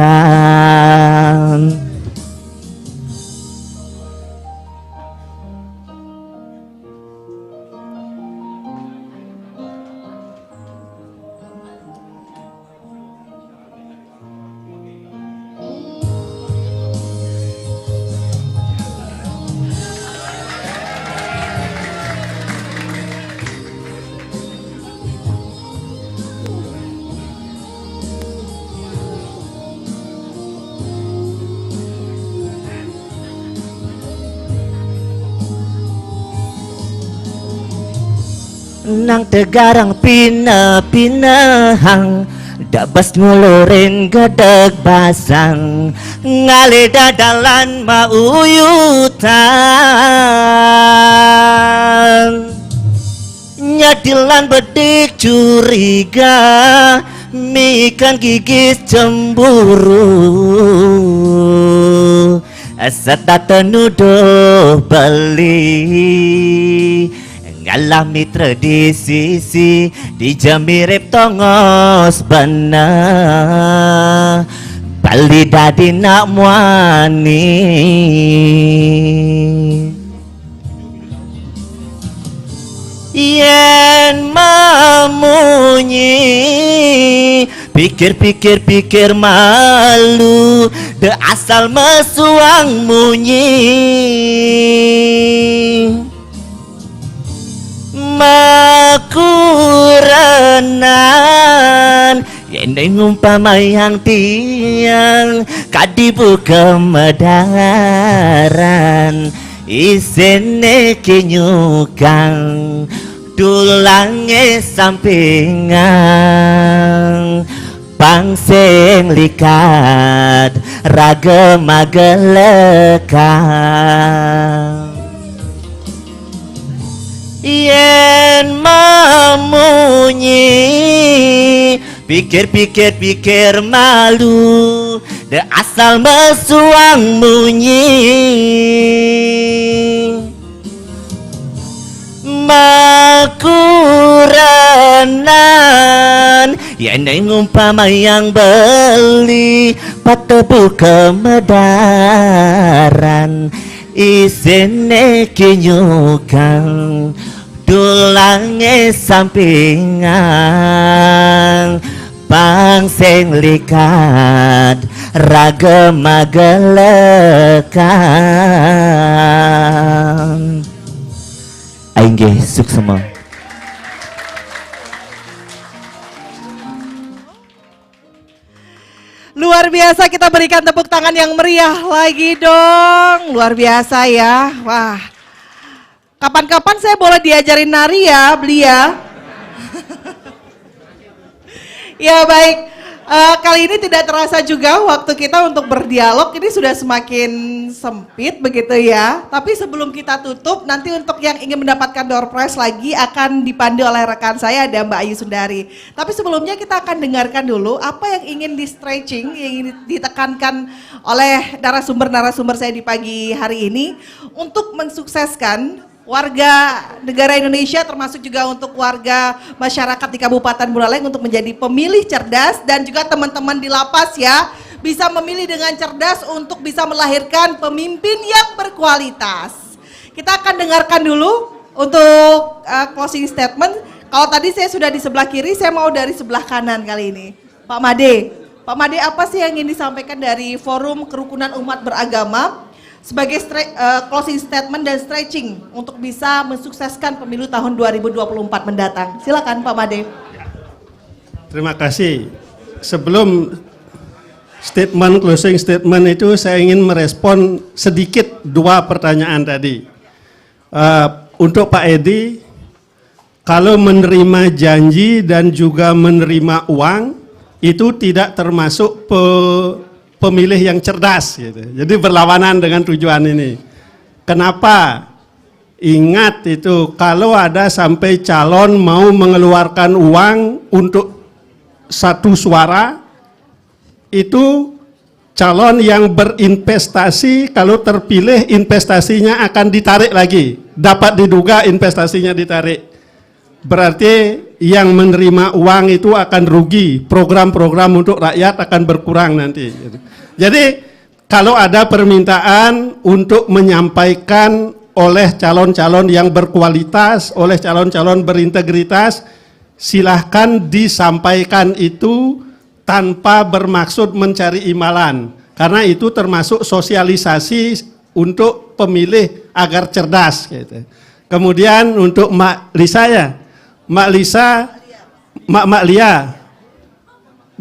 Nang tegarang pina-pinahang, dabas ngulurin gedeg basang, ngale dadalan mauyutan, nyadilan bedik curiga, mikan gigis cemburu, asa tak tenuduh beli, ngalami tradisi dijemirip tongos benar, bali dadi nak muani. Yen mamunyi, pikir-pikir malu, de asal mesuang munyi. Makuranan, yen umpama yang tiang, kadibu kemedaran, isine kinyukang, tulange sampingan, pangsing likat, ragema gelekan. Yen mamunyi, pikir-pikir malu, de asal mesuang munyi. Makuranan, yen umpama yang beli, patebu kemedaran, isine kinyukang, tulange sampingan, pangsing likat, ragema gelekan. Aing ge suksema. Luar biasa, kita berikan tepuk tangan yang meriah lagi dong. Luar biasa ya. Wah. Kapan-kapan saya boleh diajarin nari ya, Belia. Ya baik. Kali ini tidak terasa juga waktu kita untuk berdialog ini sudah semakin sempit begitu ya. Tapi sebelum kita tutup, nanti untuk yang ingin mendapatkan door prize lagi akan dipandu oleh rekan saya, ada Mbak Ayu Sundari. Tapi sebelumnya kita akan dengarkan dulu apa yang ingin di stretching, yang ingin ditekankan oleh narasumber-narasumber saya di pagi hari ini untuk mensukseskan warga negara Indonesia, termasuk juga untuk warga masyarakat di Kabupaten Buleleng untuk menjadi pemilih cerdas, dan juga teman-teman di lapas ya, bisa memilih dengan cerdas untuk bisa melahirkan pemimpin yang berkualitas. Kita akan dengarkan dulu untuk closing statement. Kalau tadi saya sudah di sebelah kiri, saya mau dari sebelah kanan kali ini. Pak Made. Pak Made, apa sih yang ingin disampaikan dari Forum Kerukunan Umat Beragama sebagai closing statement dan stretching untuk bisa mensukseskan pemilu tahun 2024 mendatang? Silakan Pak Made. Terima kasih. Sebelum closing statement itu saya ingin merespon sedikit dua pertanyaan tadi. Untuk Pak Edi, kalau menerima janji dan juga menerima uang itu tidak termasuk pemilih yang cerdas gitu. Jadi berlawanan dengan tujuan ini. Kenapa? Ingat itu, kalau ada sampai calon mau mengeluarkan uang untuk satu suara, itu calon yang berinvestasi kalau terpilih investasinya akan ditarik lagi, dapat diduga investasinya ditarik. Berarti yang menerima uang itu akan rugi, program-program untuk rakyat akan berkurang nanti. Jadi kalau ada permintaan untuk menyampaikan oleh calon-calon yang berkualitas, oleh calon-calon berintegritas, silahkan disampaikan itu tanpa bermaksud mencari imbalan, karena itu termasuk sosialisasi untuk pemilih agar cerdas gitu. Kemudian untuk Mak Lia,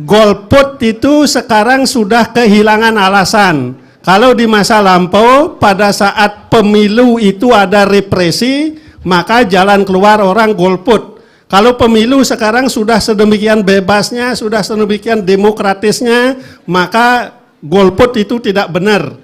golput itu sekarang sudah kehilangan alasan. Kalau di masa lampau pada saat pemilu itu ada represi, maka jalan keluar orang golput. Kalau pemilu sekarang sudah sedemikian bebasnya, sudah sedemikian demokratisnya, maka golput itu tidak benar.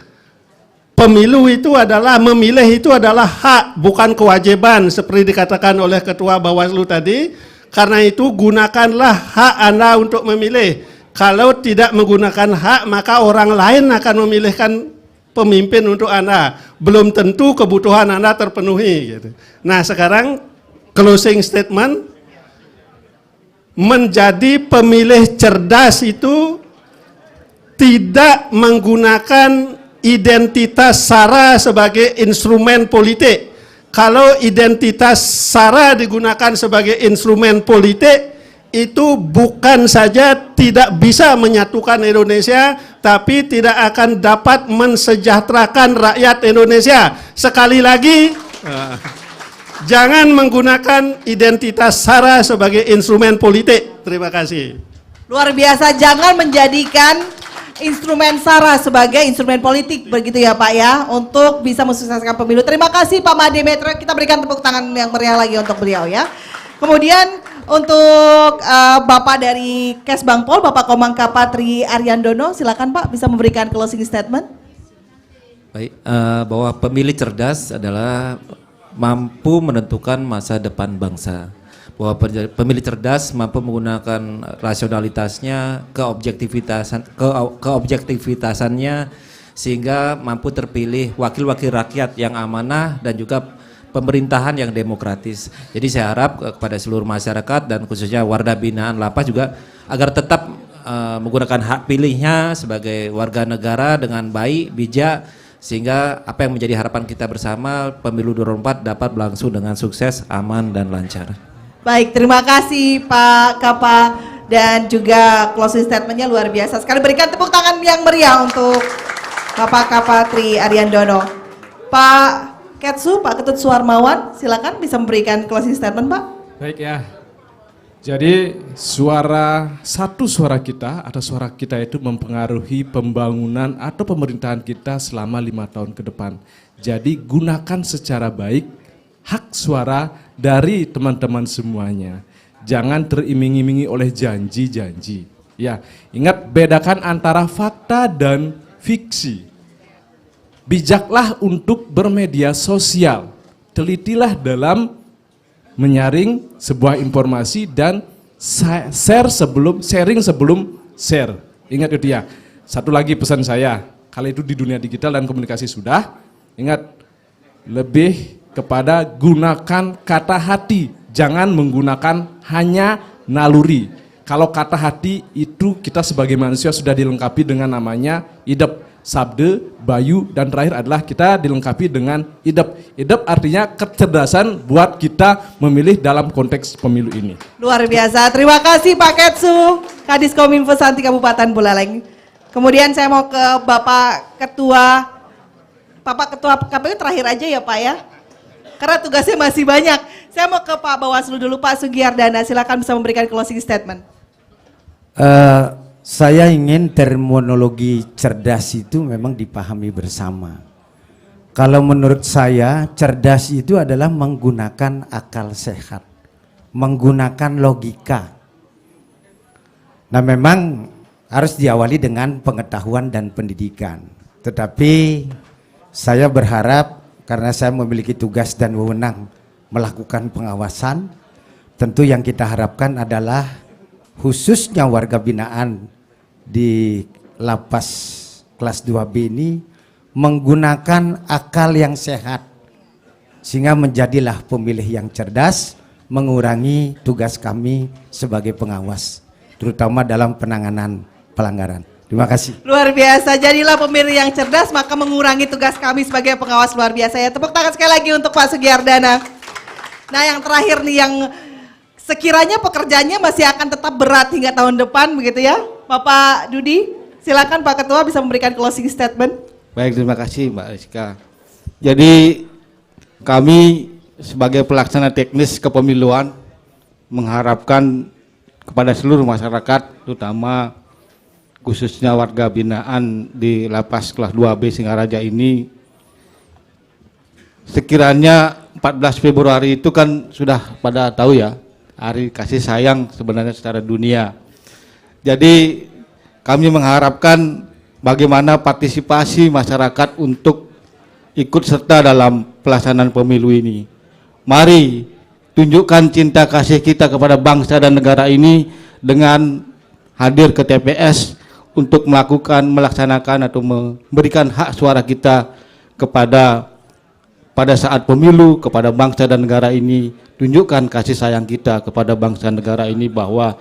Pemilu itu adalah, memilih itu adalah hak, bukan kewajiban, seperti dikatakan oleh Ketua Bawaslu tadi. Karena itu gunakanlah hak Anda untuk memilih. Kalau tidak menggunakan hak, maka orang lain akan memilihkan pemimpin untuk Anda. Belum tentu kebutuhan Anda terpenuhi. Gitu. Nah sekarang closing statement, menjadi pemilih cerdas itu tidak menggunakan identitas SARA sebagai instrumen politik. Kalau identitas SARA digunakan sebagai instrumen politik, itu bukan saja tidak bisa menyatukan Indonesia, tapi tidak akan dapat mensejahterakan rakyat Indonesia. Sekali lagi, jangan menggunakan identitas SARA sebagai instrumen politik. Terima kasih. Luar biasa, jangan menjadikan instrumen SARA sebagai instrumen politik, begitu ya Pak ya, untuk bisa mensukseskan pemilu. Terima kasih Pak Made Metro, kita berikan tepuk tangan yang meriah lagi untuk beliau ya. Kemudian untuk Bapak dari Kesbangpol, Bapak Komangkapa Tri Ariandono, silakan Pak bisa memberikan closing statement. Baik, bahwa pemilih cerdas adalah mampu menentukan masa depan bangsa. Bahwa pemilih cerdas mampu menggunakan rasionalitasnya, keobjektivitasannya, sehingga mampu terpilih wakil-wakil rakyat yang amanah dan juga pemerintahan yang demokratis. Jadi saya harap kepada seluruh masyarakat dan khususnya warga binaan lapas juga agar tetap menggunakan hak pilihnya sebagai warga negara dengan baik, bijak, sehingga apa yang menjadi harapan kita bersama pemilu 2024 dapat berlangsung dengan sukses, aman dan lancar. Baik, terima kasih Pak Kapa, dan juga closing statementnya luar biasa sekali. Berikan tepuk tangan yang meriah untuk Bapak Kapa Tri Ariandono. Pak Ketsu, Pak Ketut Suarmawan, silakan bisa memberikan closing statement Pak. Baik ya, jadi satu suara kita atau suara kita itu mempengaruhi pembangunan atau pemerintahan kita selama 5 tahun ke depan. Jadi gunakan secara baik hak suara dari teman-teman semuanya. Jangan teriming-imingi oleh janji-janji. Ya, ingat bedakan antara fakta dan fiksi. Bijaklah untuk bermedia sosial. Telitilah dalam menyaring sebuah informasi dan sharing sebelum share. Ingat itu ya. Satu lagi pesan saya, kalau itu di dunia digital dan komunikasi sudah, ingat lebih kepada gunakan kata hati, jangan menggunakan hanya naluri. Kalau kata hati itu kita sebagai manusia sudah dilengkapi dengan namanya idep, sabde, bayu, dan terakhir adalah kita dilengkapi dengan idep. Idep artinya kecerdasan buat kita memilih dalam konteks pemilu ini. Luar biasa, terima kasih Pak Ketsu, Kadis Kominfo Santi Kabupaten Buleleng. Kemudian saya mau ke Bapak Ketua KPU terakhir aja ya Pak ya, karena tugasnya masih banyak. Saya mau ke Pak Bawaslu dulu, Pak Sugiyardana, silakan bisa memberikan closing statement. Saya ingin terminologi cerdas itu memang dipahami bersama. Kalau menurut saya cerdas itu adalah menggunakan akal sehat, menggunakan logika. Nah memang harus diawali dengan pengetahuan dan pendidikan. Tetapi saya berharap karena saya memiliki tugas dan wewenang melakukan pengawasan, tentu yang kita harapkan adalah khususnya warga binaan di lapas kelas 2B ini menggunakan akal yang sehat sehingga menjadilah pemilih yang cerdas, mengurangi tugas kami sebagai pengawas terutama dalam penanganan pelanggaran. Terima kasih. Luar biasa, jadilah pemilih yang cerdas maka mengurangi tugas kami sebagai pengawas. Luar biasa ya, tepuk tangan sekali lagi untuk Pak Sugiyardana. Nah yang terakhir nih yang sekiranya pekerjaannya masih akan tetap berat hingga tahun depan begitu ya, Bapak Dudi, silakan Pak Ketua bisa memberikan closing statement. Baik, terima kasih Mbak Rizka. Jadi kami sebagai pelaksana teknis kepemiluan mengharapkan kepada seluruh masyarakat, terutama khususnya warga binaan di lapas kelas 2B Singaraja ini, sekiranya 14 Februari itu kan sudah pada tahu ya, hari kasih sayang sebenarnya secara dunia. Jadi kami mengharapkan bagaimana partisipasi masyarakat untuk ikut serta dalam pelaksanaan pemilu ini. Mari tunjukkan cinta kasih kita kepada bangsa dan negara ini dengan hadir ke TPS untuk melaksanakan atau memberikan hak suara kita pada saat pemilu kepada bangsa dan negara ini. Tunjukkan kasih sayang kita kepada bangsa dan negara ini bahwa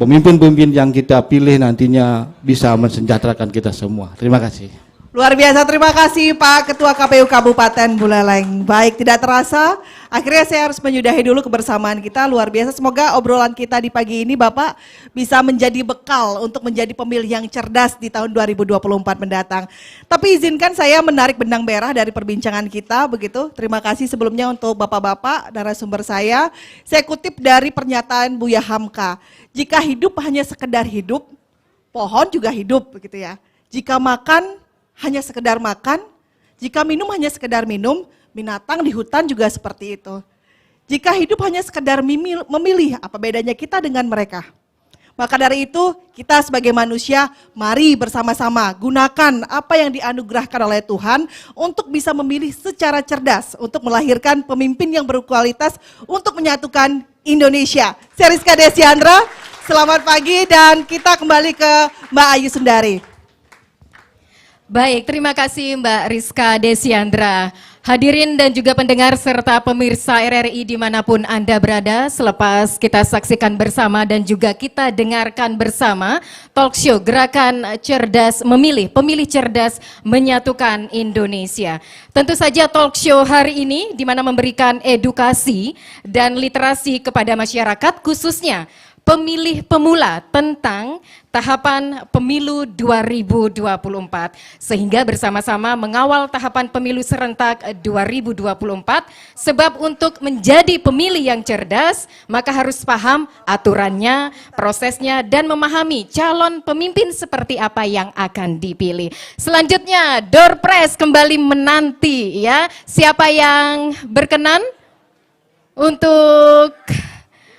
pemimpin-pemimpin yang kita pilih nantinya bisa mensejahterakan kita semua. Terima kasih. Luar biasa, terima kasih Pak Ketua KPU Kabupaten Buleleng. Baik, tidak terasa, akhirnya saya harus menyudahi dulu kebersamaan kita. Luar biasa, semoga obrolan kita di pagi ini Bapak bisa menjadi bekal untuk menjadi pemilih yang cerdas di tahun 2024 mendatang. Tapi izinkan saya menarik benang merah dari perbincangan kita, begitu. Terima kasih sebelumnya untuk Bapak-Bapak narasumber saya. Saya kutip dari pernyataan Buya Hamka, jika hidup hanya sekedar hidup, pohon juga hidup, begitu ya. Jika makan hanya sekedar makan, jika minum hanya sekedar minum, binatang di hutan juga seperti itu. Jika hidup hanya sekedar memilih, apa bedanya kita dengan mereka? Maka dari itu, kita sebagai manusia, mari bersama-sama gunakan apa yang dianugerahkan oleh Tuhan untuk bisa memilih secara cerdas, untuk melahirkan pemimpin yang berkualitas untuk menyatukan Indonesia. Saya Rizka Desiandra, selamat pagi dan kita kembali ke Mbak Ayu Sundari. Baik, terima kasih Mbak Rizka Desiandra. Hadirin dan juga pendengar serta pemirsa RRI dimanapun Anda berada, selepas kita saksikan bersama dan juga kita dengarkan bersama talk show Gerakan Cerdas Memilih, Pemilih Cerdas Menyatukan Indonesia. Tentu saja talk show hari ini di mana memberikan edukasi dan literasi kepada masyarakat khususnya pemilih pemula tentang tahapan pemilu 2024 sehingga bersama-sama mengawal tahapan pemilu serentak 2024 sebab untuk menjadi pemilih yang cerdas maka harus paham aturannya, prosesnya dan memahami calon pemimpin seperti apa yang akan dipilih. Selanjutnya door press kembali menanti ya, siapa yang berkenan untuk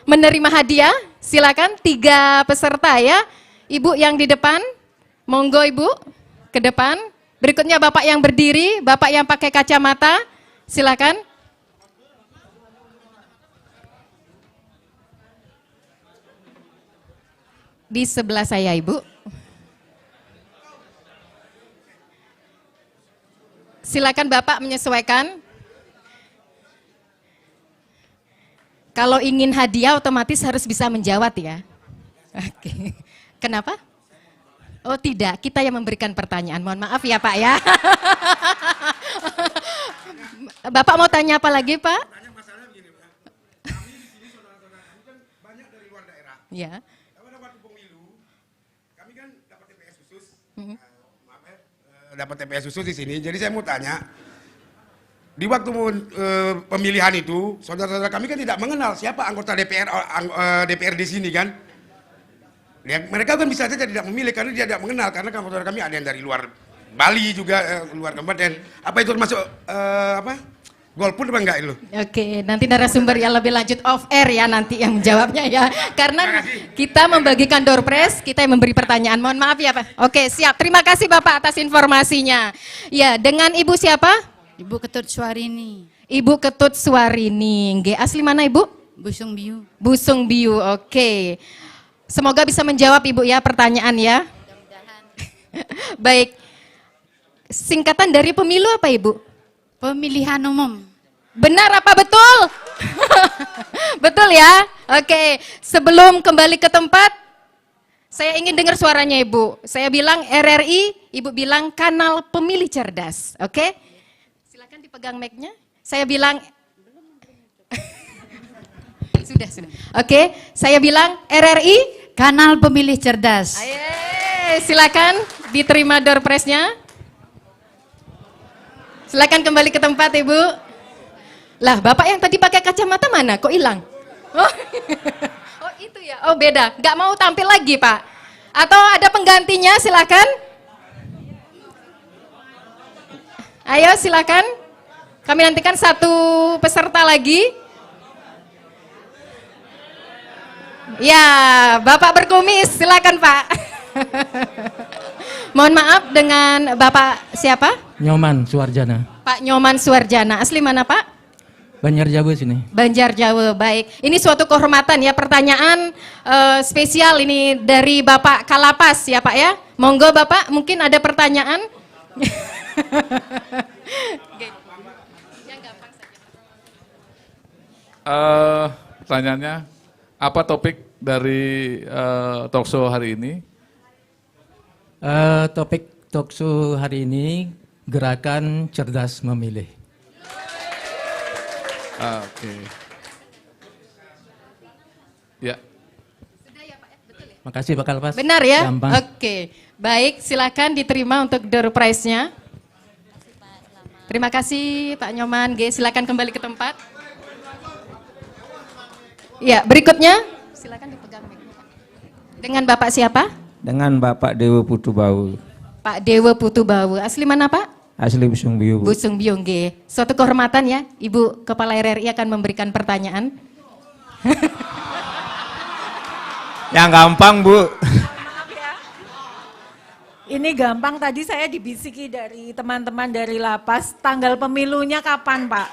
menerima hadiah? Silakan 3 peserta ya. Ibu yang di depan, monggo Ibu ke depan. Berikutnya Bapak yang berdiri, Bapak yang pakai kacamata, silakan. Di sebelah saya Ibu. Silakan Bapak menyesuaikan. Kalau ingin hadiah otomatis harus bisa menjawab ya. Oke. Kenapa? Oh tidak, kita yang memberikan pertanyaan. Mohon maaf ya Pak ya. Bapak mau tanya apa lagi Pak? Masalahnya begini Pak, kami di sini saudara-saudara kami kan banyak dari luar daerah. Ya. Pada waktu pemilu, kami kan dapat TPS khusus. Dapat TPS khusus di sini. Jadi saya mau tanya, di waktu pemilihan itu, saudara-saudara kami kan tidak mengenal siapa anggota DPR di sini kan. Ya, mereka kan bisa saja tidak memilih karena dia tidak mengenal, karena kan saudara kami ada yang dari luar Bali juga, luar kabupaten. Apa itu termasuk golput apa enggak itu? Oke, nanti narasumber yang lebih lanjut off air ya nanti yang menjawabnya ya. Karena kita membagikan door prize, kita yang memberi pertanyaan. Mohon maaf ya Pak. Oke, siap. Terima kasih Bapak atas informasinya. Ya, dengan Ibu siapa? Ibu Ketut Suarini. Ibu Ketut Suarini. Nggih, asli mana Ibu? Busung Biu. Busung Biu. Oke. Semoga bisa menjawab Ibu ya pertanyaan ya. Baik. Singkatan dari pemilu apa Ibu? Pemilihan umum. Benar apa betul? Betul ya? Oke, sebelum kembali ke tempat, saya ingin dengar suaranya Ibu. Saya bilang RRI, Ibu bilang kanal pemilih cerdas. Oke? Silakan dipegang mic-nya. Saya bilang sudah. Oke, saya bilang RRI kanal pemilih cerdas. Ayo, silakan diterima door prize-nya. Silakan kembali ke tempat Ibu. Lah, Bapak yang tadi pakai kacamata mana? Kok hilang? Oh itu ya. Oh beda. Nggak mau tampil lagi Pak. Atau ada penggantinya? Silakan. Ayo silakan. Kami nantikan satu peserta lagi. Ya, Bapak berkumis, silakan Pak. Mohon maaf dengan Bapak siapa? Nyoman Suarjana. Pak Nyoman Suarjana. Asli mana Pak? Banjar Jawa sini. Banjar Jawa, baik. Ini suatu kehormatan ya, pertanyaan spesial ini dari Bapak Kalapas ya Pak ya. Monggo Bapak, mungkin ada pertanyaan. Pertanyaannya, apa topik dari talkshow hari ini? Topik talkshow hari ini gerakan cerdas memilih. Oke. Ya. Makasih Pak Kalpas. Benar ya? Gampang. Oke. Baik, silakan diterima untuk door prize-nya. Terima kasih Pak Nyoman. Silakan kembali ke tempat. Ya, berikutnya silakan dipegang mic-nya, Pak. Dengan Bapak siapa? Dengan Bapak Dewa Putubau. Pak Dewa Putubau. Asli mana Pak? Asli Busung Biu. Bu. Busung Biu, nggih. Suatu kehormatan ya, Ibu Kepala RRI akan memberikan pertanyaan. Yang gampang Bu. Ini gampang, tadi saya dibisiki dari teman-teman dari lapas, tanggal pemilunya kapan Pak?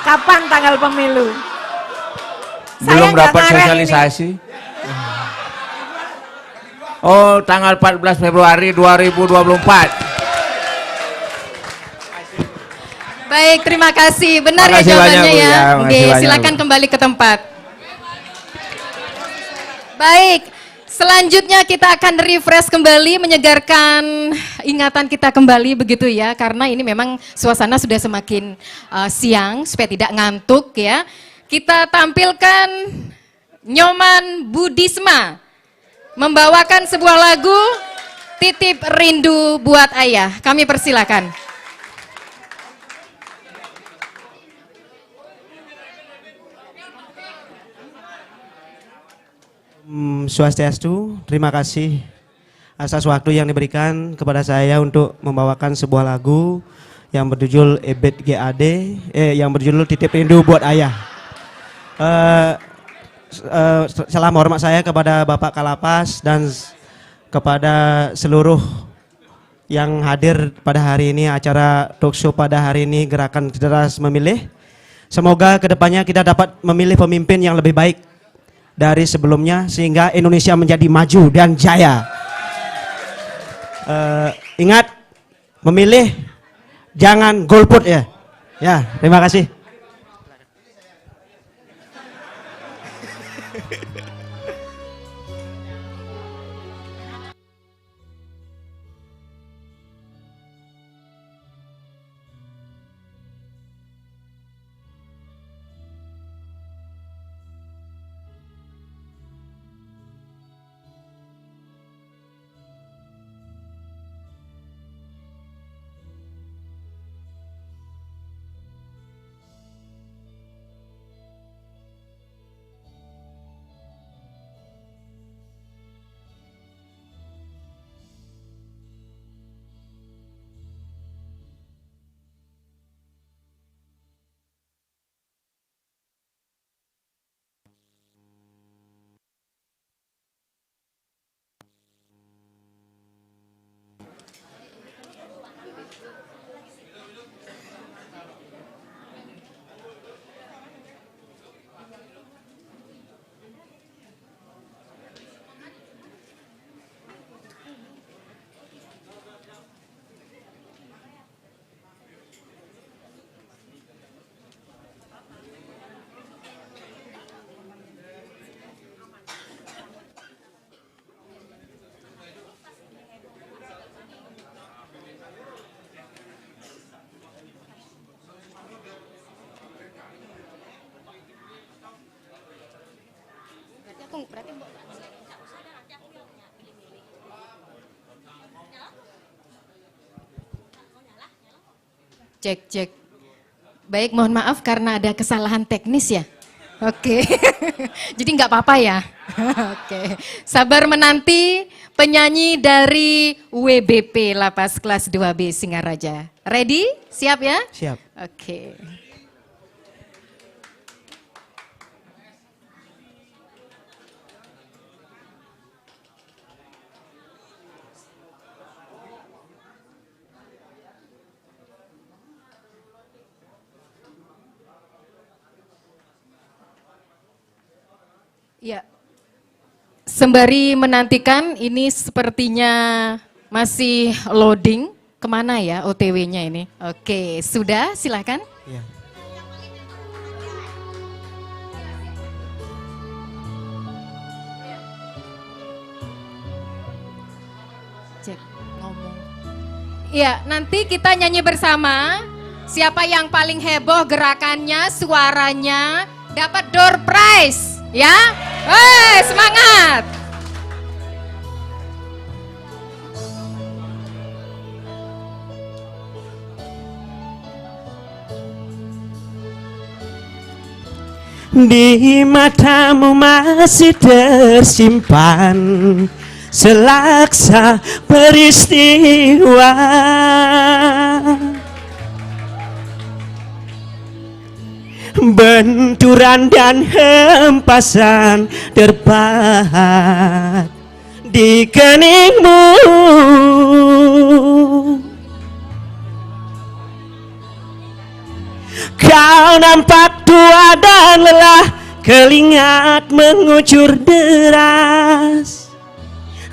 Kapan tanggal pemilu? Belum dapat sosialisasi. Oh, tanggal 14 Februari 2024. Baik, terima kasih. Benar ya Makasih jawabannya banyak, Bu, ya. ya. Oke, Makasih banyak, silakan Bu. kembali ke tempat. Baik, selanjutnya kita akan refresh kembali, menyegarkan ingatan kita kembali begitu ya, karena ini memang suasana sudah semakin siang supaya tidak ngantuk ya. Kita tampilkan Nyoman Budisma membawakan sebuah lagu Titip Rindu Buat Ayah. Kami persilakan. Swastiastu, terima kasih atas waktu yang diberikan kepada saya untuk membawakan sebuah lagu yang berjudul EBET GAD, yang berjudul Titip Rindu Buat Ayah. Salam hormat saya kepada Bapak Kalapas dan kepada seluruh yang hadir pada hari ini, acara talkshow pada hari ini, Gerakan Cerdas Memilih. Semoga kedepannya kita dapat memilih pemimpin yang lebih baik dari sebelumnya sehingga Indonesia menjadi maju dan jaya. Ingat, memilih jangan golput ya. Ya, terima kasih. Cek, cek. Baik, mohon maaf karena ada kesalahan teknis ya. Oke, jadi nggak apa-apa ya. Oke, sabar menanti penyanyi dari WBP Lapas Kelas 2B Singaraja. Ready? Siap ya? Siap. Oke. Ya, sembari menantikan ini sepertinya masih loading. Kemana ya OTW-nya ini? Oke, sudah silakan. Ya. Cek, ngomong. Iya, nanti kita nyanyi bersama. Siapa yang paling heboh gerakannya, suaranya, dapat door prize. Ya, semangat. Di matamu masih tersimpan selaksa peristiwa, benturan dan hempasan terpahat di keningmu. Kau nampak tua dan lelah, keringat mengucur deras,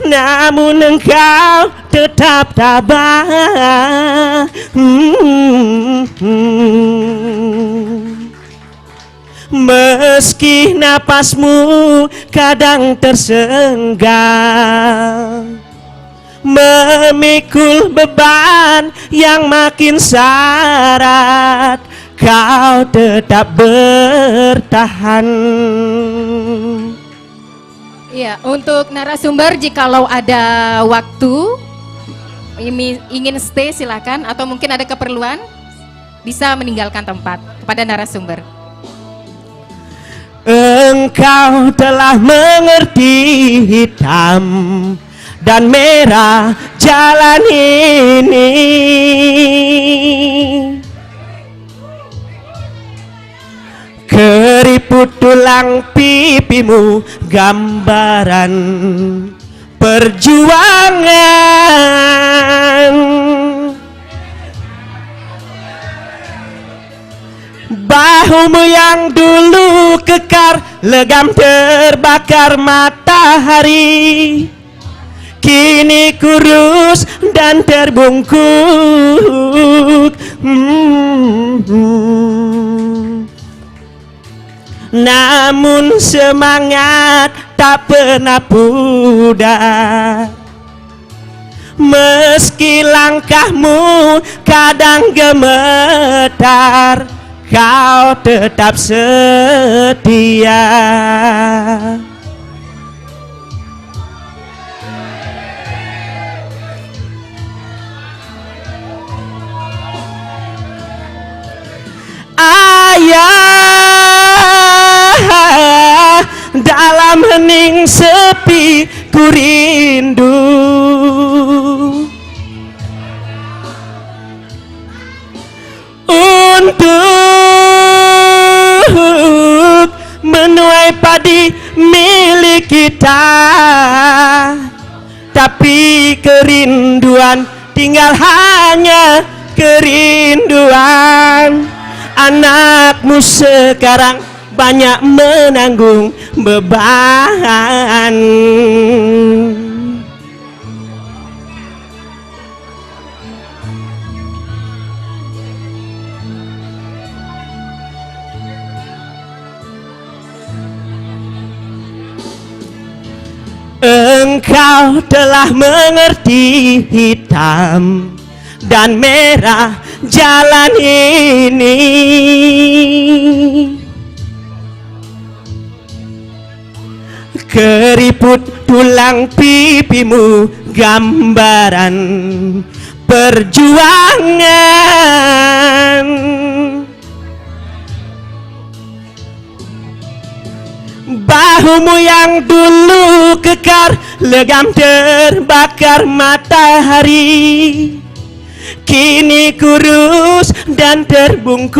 namun engkau tetap tabah. Meski napasmu kadang tersengal, memikul beban yang makin syarat, kau tetap bertahan. Iya, untuk narasumber jikalau ada waktu ingin stay silakan, atau mungkin ada keperluan bisa meninggalkan tempat kepada narasumber. Engkau telah mengerti hitam dan merah jalan ini, keriput tulang pipimu gambaran perjuangan. Bahumu yang dulu kekar, legam terbakar matahari, kini kurus dan terbungkuk. namun semangat tak pernah pudar. Meski langkahmu kadang gemetar, kau tetap setia. Ayah, dalam hening sepi ku rindu untuk menuai padi milik kita, tapi kerinduan tinggal hanya kerinduan. Anakmu sekarang banyak menanggung beban. Engkau telah mengerti hitam dan merah jalan ini. Keriput tulang pipimu gambaran perjuangan. Bahumu yang dulu kekar legam terbakar matahari, kini kurus dan terbungkuk.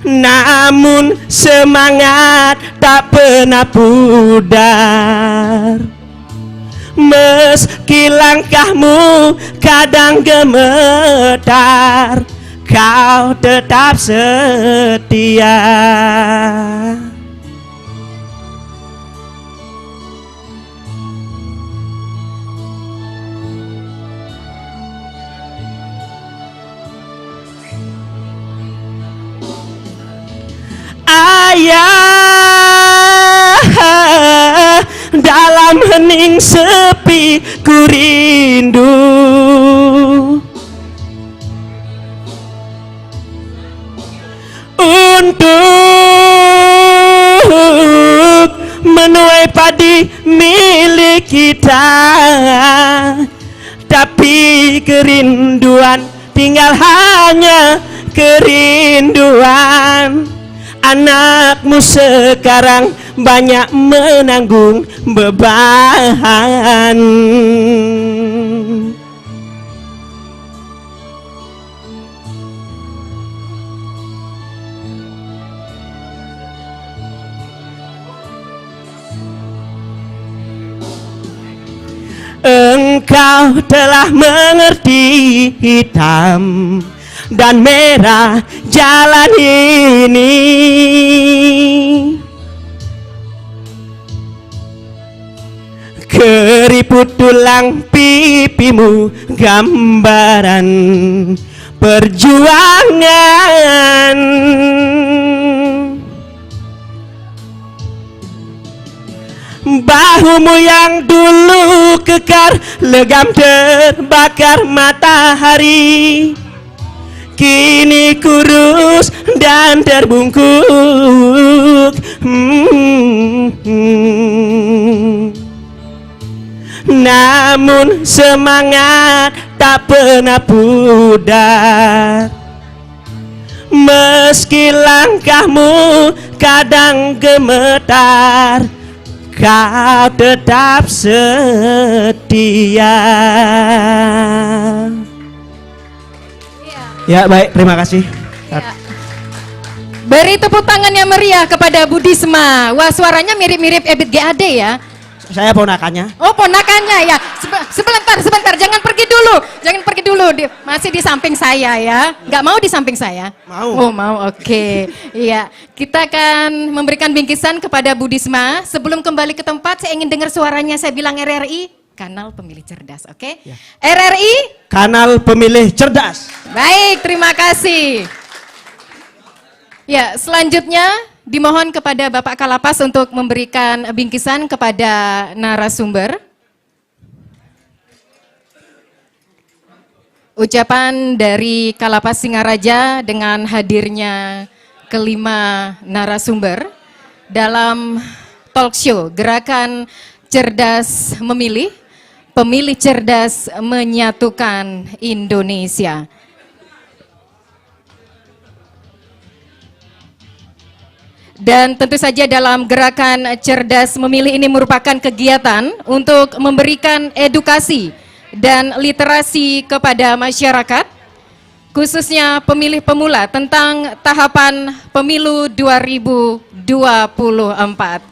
Namun semangat tak pernah pudar. Meski langkahmu kadang gemetar, kau tetap setia. Ayah, dalam hening sepi ku rindu untuk menuai padi milik kita, tapi kerinduan tinggal hanya kerinduan. Anakmu sekarang banyak menanggung beban. Engkau telah mengerti hitam dan merah jalan ini. Keriput tulang pipimu gambaran perjuangan. Bahumu yang dulu kekar legam terbakar matahari, kini kurus dan terbungkuk. Namun semangat tak pernah pudar. Meski langkahmu kadang gemetar, kau tetap setia. Ya baik, terima kasih. Beri tepuk tangan yang meriah kepada Budisma. Wah, suaranya mirip-mirip Ebit GAD ya. Saya ponakannya. Oh, ponakannya ya. Sebentar, jangan pergi dulu. Masih di samping saya ya. Nggak mau di samping saya? Mau. Oh, mau. Oke. Iya, kita akan memberikan bingkisan kepada Budisma. Sebelum kembali ke tempat, saya ingin dengar suaranya. Saya bilang RRI. kanal pemilih cerdas, oke? Ya. RRI? Kanal pemilih cerdas. Baik, terima kasih. Ya, selanjutnya dimohon kepada Bapak Kalapas untuk memberikan bingkisan kepada narasumber. Ucapan dari Kalapas Singaraja dengan hadirnya kelima narasumber dalam talk show Gerakan Cerdas Memilih, Pemilih Cerdas Menyatukan Indonesia. Dan tentu saja dalam Gerakan Cerdas Memilih ini merupakan kegiatan untuk memberikan edukasi dan literasi kepada masyarakat, khususnya pemilih pemula tentang tahapan pemilu 2024.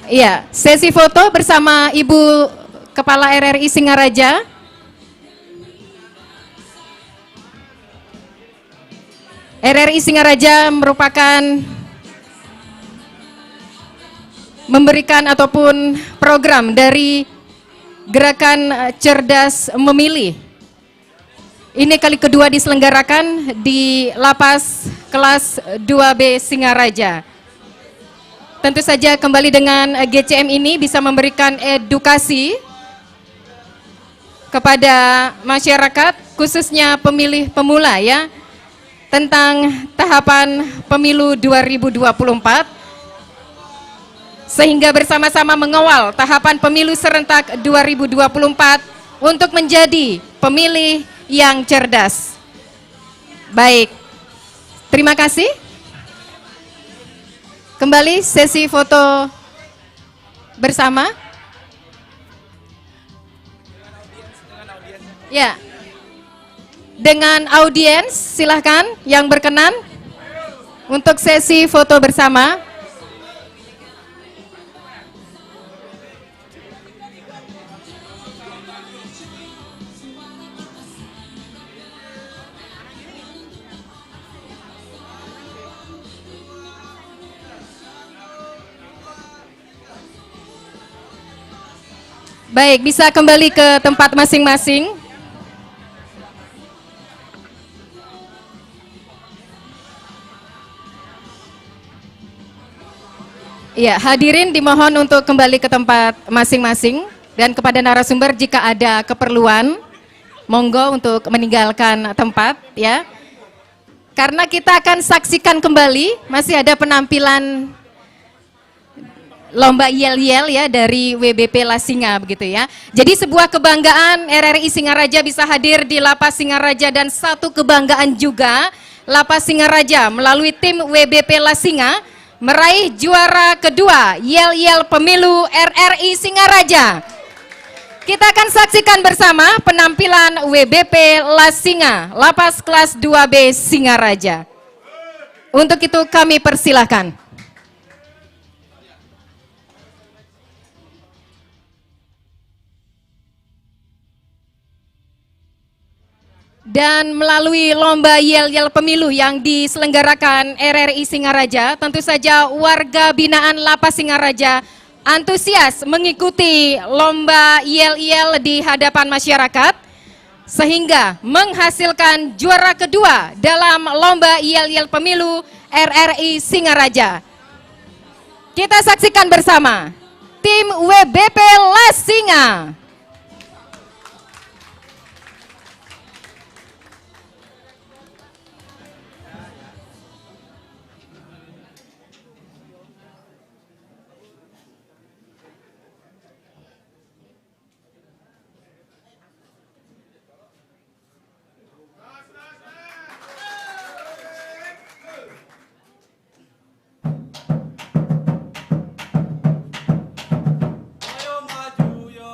Iya, sesi foto bersama Ibu Kepala RRI Singaraja. RRI Singaraja merupakan memberikan ataupun program dari Gerakan Cerdas Memilih. Ini kali kedua diselenggarakan di Lapas Kelas 2B Singaraja. Tentu saja kembali dengan GCM ini bisa memberikan edukasi kepada masyarakat, khususnya pemilih pemula ya, tentang tahapan pemilu 2024, sehingga bersama-sama mengawal tahapan pemilu serentak 2024 untuk menjadi pemilih yang cerdas. Baik, terima kasih. Kembali sesi foto bersama. Ya, dengan audiens silahkan yang berkenan untuk sesi foto bersama. Baik, bisa kembali ke tempat masing-masing. Ya, hadirin dimohon untuk kembali ke tempat masing-masing, dan kepada narasumber jika ada keperluan, monggo untuk meninggalkan tempat ya. Karena kita akan saksikan kembali, masih ada penampilan lomba yel-yel ya dari WBP Lasinga begitu ya. Jadi sebuah kebanggaan RRI Singaraja bisa hadir di Lapas Singaraja, dan satu kebanggaan juga Lapas Singaraja melalui tim WBP Lasinga meraih juara kedua yel-yel pemilu RRI Singaraja. Kita akan saksikan bersama penampilan WBP Lasinga, Lapas Kelas 2B Singaraja. Untuk itu kami persilahkan. Dan melalui lomba yel-yel pemilu yang diselenggarakan RRI Singaraja, tentu saja warga binaan Lapas Singaraja antusias mengikuti lomba yel-yel di hadapan masyarakat, sehingga menghasilkan juara kedua dalam lomba yel-yel pemilu RRI Singaraja. Kita saksikan bersama tim WBP Lasinga. Ayo maju yo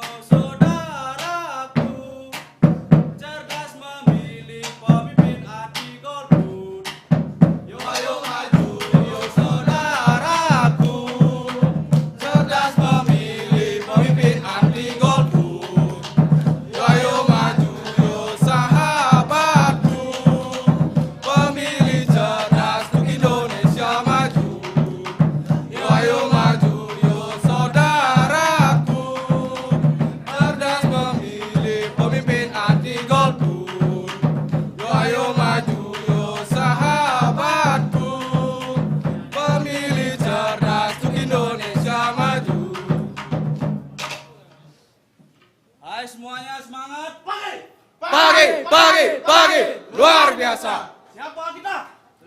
pagi, luar biasa. Siapa kita?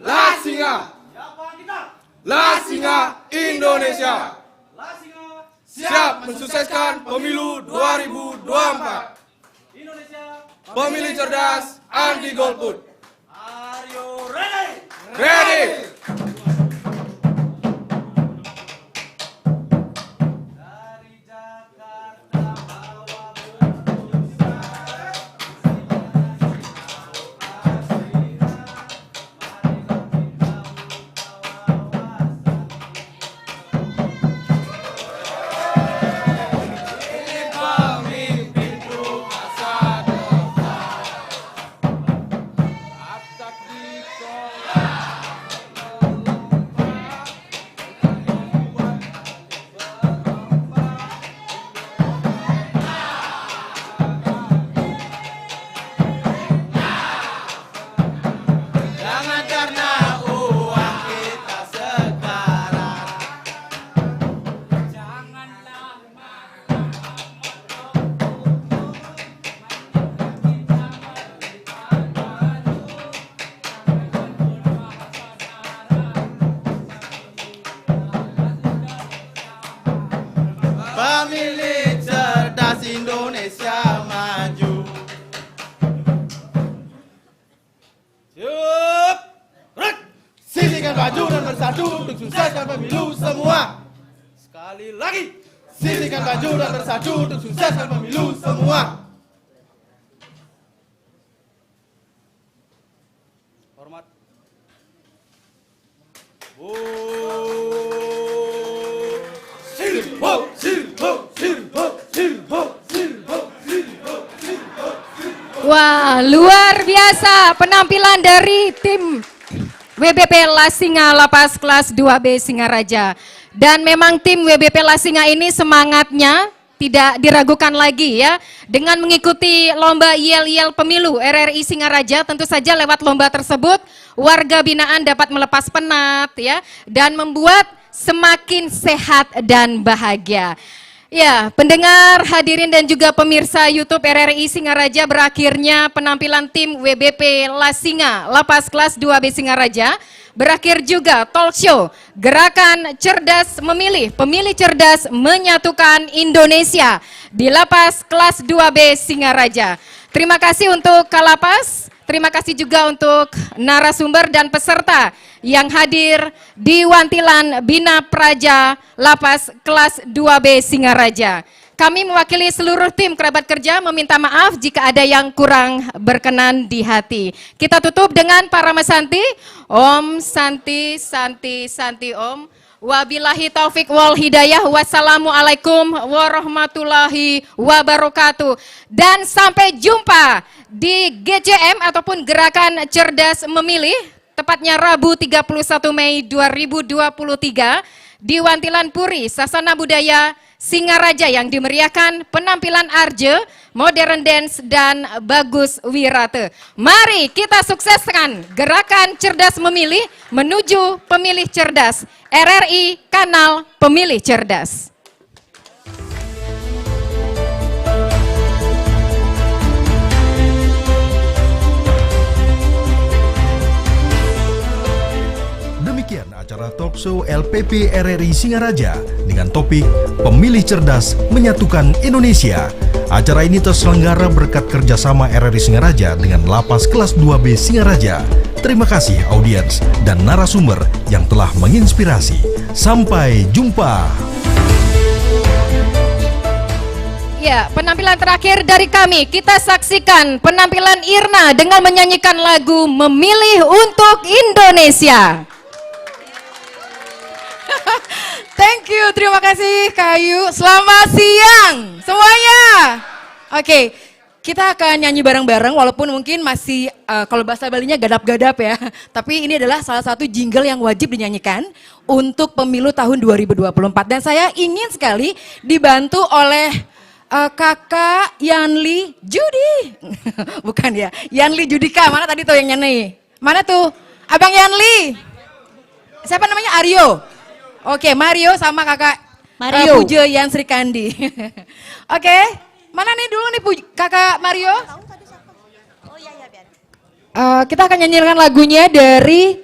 Lasinga. Siapa kita? Lasinga Indonesia. Lasinga siap mensukseskan pemilu 2024. Indonesia pemilih cerdas, anti golput. Are you ready? Ready. Pemilih cerdas Indonesia maju. Siap. Silikan baju dan bersatu untuk sukseskan pemilu semua. Sekali lagi. Silikan baju dan bersatu untuk sukseskan pemilu semua. Hormat. Wah, luar biasa penampilan dari tim WBP Lasinga Lapas kelas 2B Singaraja. Dan memang tim WBP Lasinga ini semangatnya tidak diragukan lagi ya. Dengan mengikuti lomba yel-yel pemilu RRI Singaraja, tentu saja lewat lomba tersebut warga binaan dapat melepas penat ya dan membuat semakin sehat dan bahagia. Ya, pendengar, hadirin dan juga pemirsa YouTube RRI Singaraja, berakhirnya penampilan tim WBP Lasinga Lapas kelas 2B Singaraja. Berakhir juga talk show Gerakan Cerdas Memilih, Pemilih Cerdas Menyatukan Indonesia di Lapas kelas 2B Singaraja. Terima kasih untuk Kalapas. Terima kasih juga untuk narasumber dan peserta yang hadir di Wantilan Bina Praja Lapas kelas 2B Singaraja. Kami mewakili seluruh tim kerabat kerja meminta maaf jika ada yang kurang berkenan di hati. Kita tutup dengan para mesanti. Om Santi Santi Santi Om. Wabillahi taufik wal hidayah. Wassalamualaikum warahmatullahi wabarakatuh. Dan sampai jumpa di GCM ataupun Gerakan Cerdas Memilih, tepatnya Rabu 31 Mei 2023 di Wantilan Puri, Sasana Budaya Singaraja yang dimeriahkan penampilan Arje, Modern Dance, dan Bagus Wirate. Mari kita sukseskan Gerakan Cerdas Memilih menuju Pemilih Cerdas. RRI Kanal Pemilih Cerdas. Demikian acara talkshow LPP RRI Singaraja dengan topik Pemilih Cerdas Menyatukan Indonesia. Acara ini terselenggara berkat kerjasama RRI Singaraja dengan Lapas kelas 2B Singaraja. Terima kasih audiens dan narasumber yang telah menginspirasi. Sampai jumpa. Ya, penampilan terakhir dari kami, kita saksikan penampilan Irna dengan menyanyikan lagu Memilih untuk Indonesia. Thank you, terima kasih Kayu. Selamat siang semuanya. Oke, kita akan nyanyi bareng-bareng walaupun mungkin masih kalau bahasa Balinya gadap-gadap ya. Tapi ini adalah salah satu jingle yang wajib dinyanyikan untuk pemilu tahun 2024. Dan saya ingin sekali dibantu oleh kakak Yanli Judi. Bukan ya, Yanli Judika. Mana tadi tuh yang nyanyi? Mana tuh? Abang Yanli. Siapa namanya? Aryo. Oke, Mario sama kakak Mario Puja Yan Sri Kandi. Oke, mana nih dulu nih kakak Mario? kita akan nyanyikan lagunya dari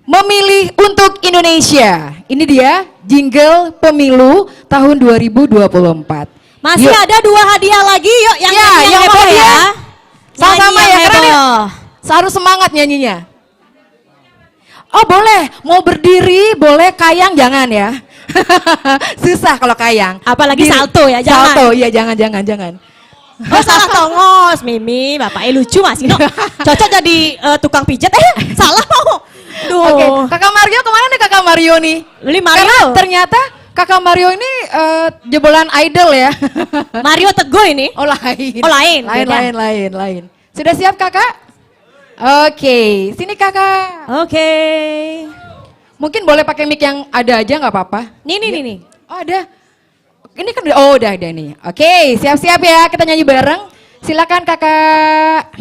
Memilih untuk Indonesia. Ini dia jingle pemilu tahun 2024. Masih ada 2 hadiah lagi, yuk yang heboh ya. Sama-sama ya, karena ini harus semangat nyanyinya. Oh boleh, mau berdiri boleh, kayang jangan ya. Susah kalau kayang. Apalagi salto ya, jangan. Salto, iya jangan. Oh salah tongos, Mimi, bapaknya lucu Mas Ino. Cocok jadi tukang pijat, salah mau. Duh. Oke, Kakak Mario kemana nih Kakak Mario nih? Beli Mario. Karena ternyata Kakak Mario ini jebolan idol ya. Mario Teguh ini. Oh lain. Oh lain. Lain. Sudah siap Kakak? Oke, sini Kakak. Oke. Mungkin boleh pakai mic yang ada aja nggak apa-apa. Nih. Oh ada. Ini kan udah ada nih. Oke, siap-siap ya, kita nyanyi bareng. Silakan Kakak.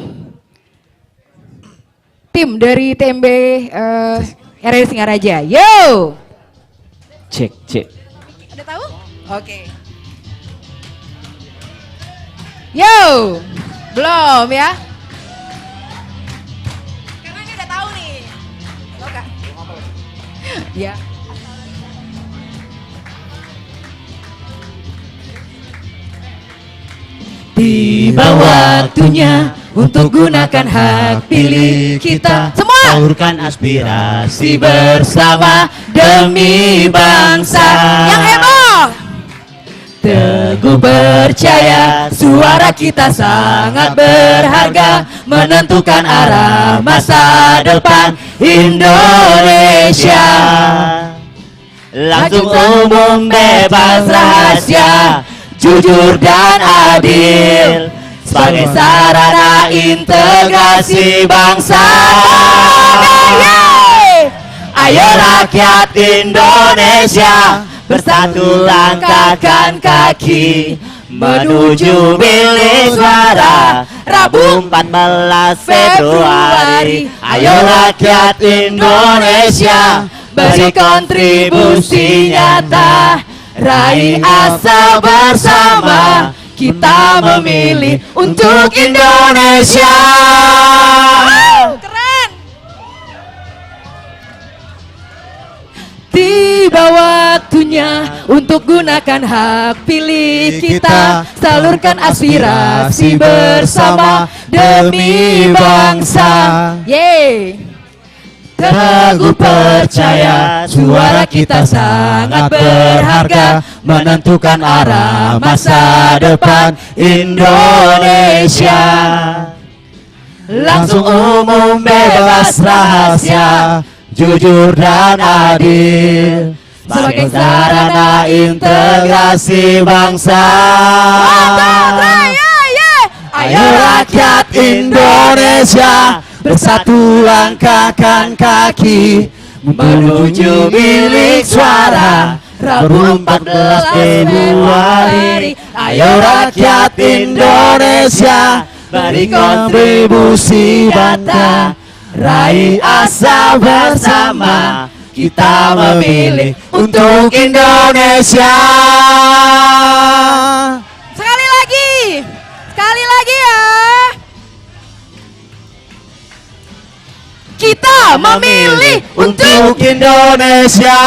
Tim dari TMB RRI Singaraja. Yo. Cek. Udah tahu? Oke. Yo. Belum ya? Karena ini udah tahu nih. Tahu Kak? Ya. Tiba waktunya untuk gunakan hak pilih kita. Semua salurkan aspirasi bersama demi bangsa. Yang heboh. Teguh percaya suara kita sangat berharga, menentukan arah masa depan Indonesia. Langsung, umum, bebas, rahasia, jujur dan adil sebagai sarana integrasi bangsa. Ayo rakyat Indonesia, bersatu langkahkan kaki menuju bilik suara Rabu 14 Februari. Ayo rakyat Indonesia, beri kontribusi nyata, raih asa bersama, kita memilih untuk Indonesia. Keren. Tiba waktunya untuk gunakan hak pilih kita, salurkan aspirasi bersama demi bangsa. Yeay. Teguh percaya suara kita sangat berharga, menentukan arah masa depan Indonesia. Langsung, umum, bebas, rahasia, jujur dan adil sebagai sarana integrasi bangsa. Ayo rakyat Indonesia, bersatu langkahkan kaki menuju bilik suara Rabu 14 Februari. Ayo rakyat Indonesia, beri kontribusi nyata, raih asa bersama, kita memilih untuk Indonesia. Sekali lagi ya. Kita memilih untuk Indonesia.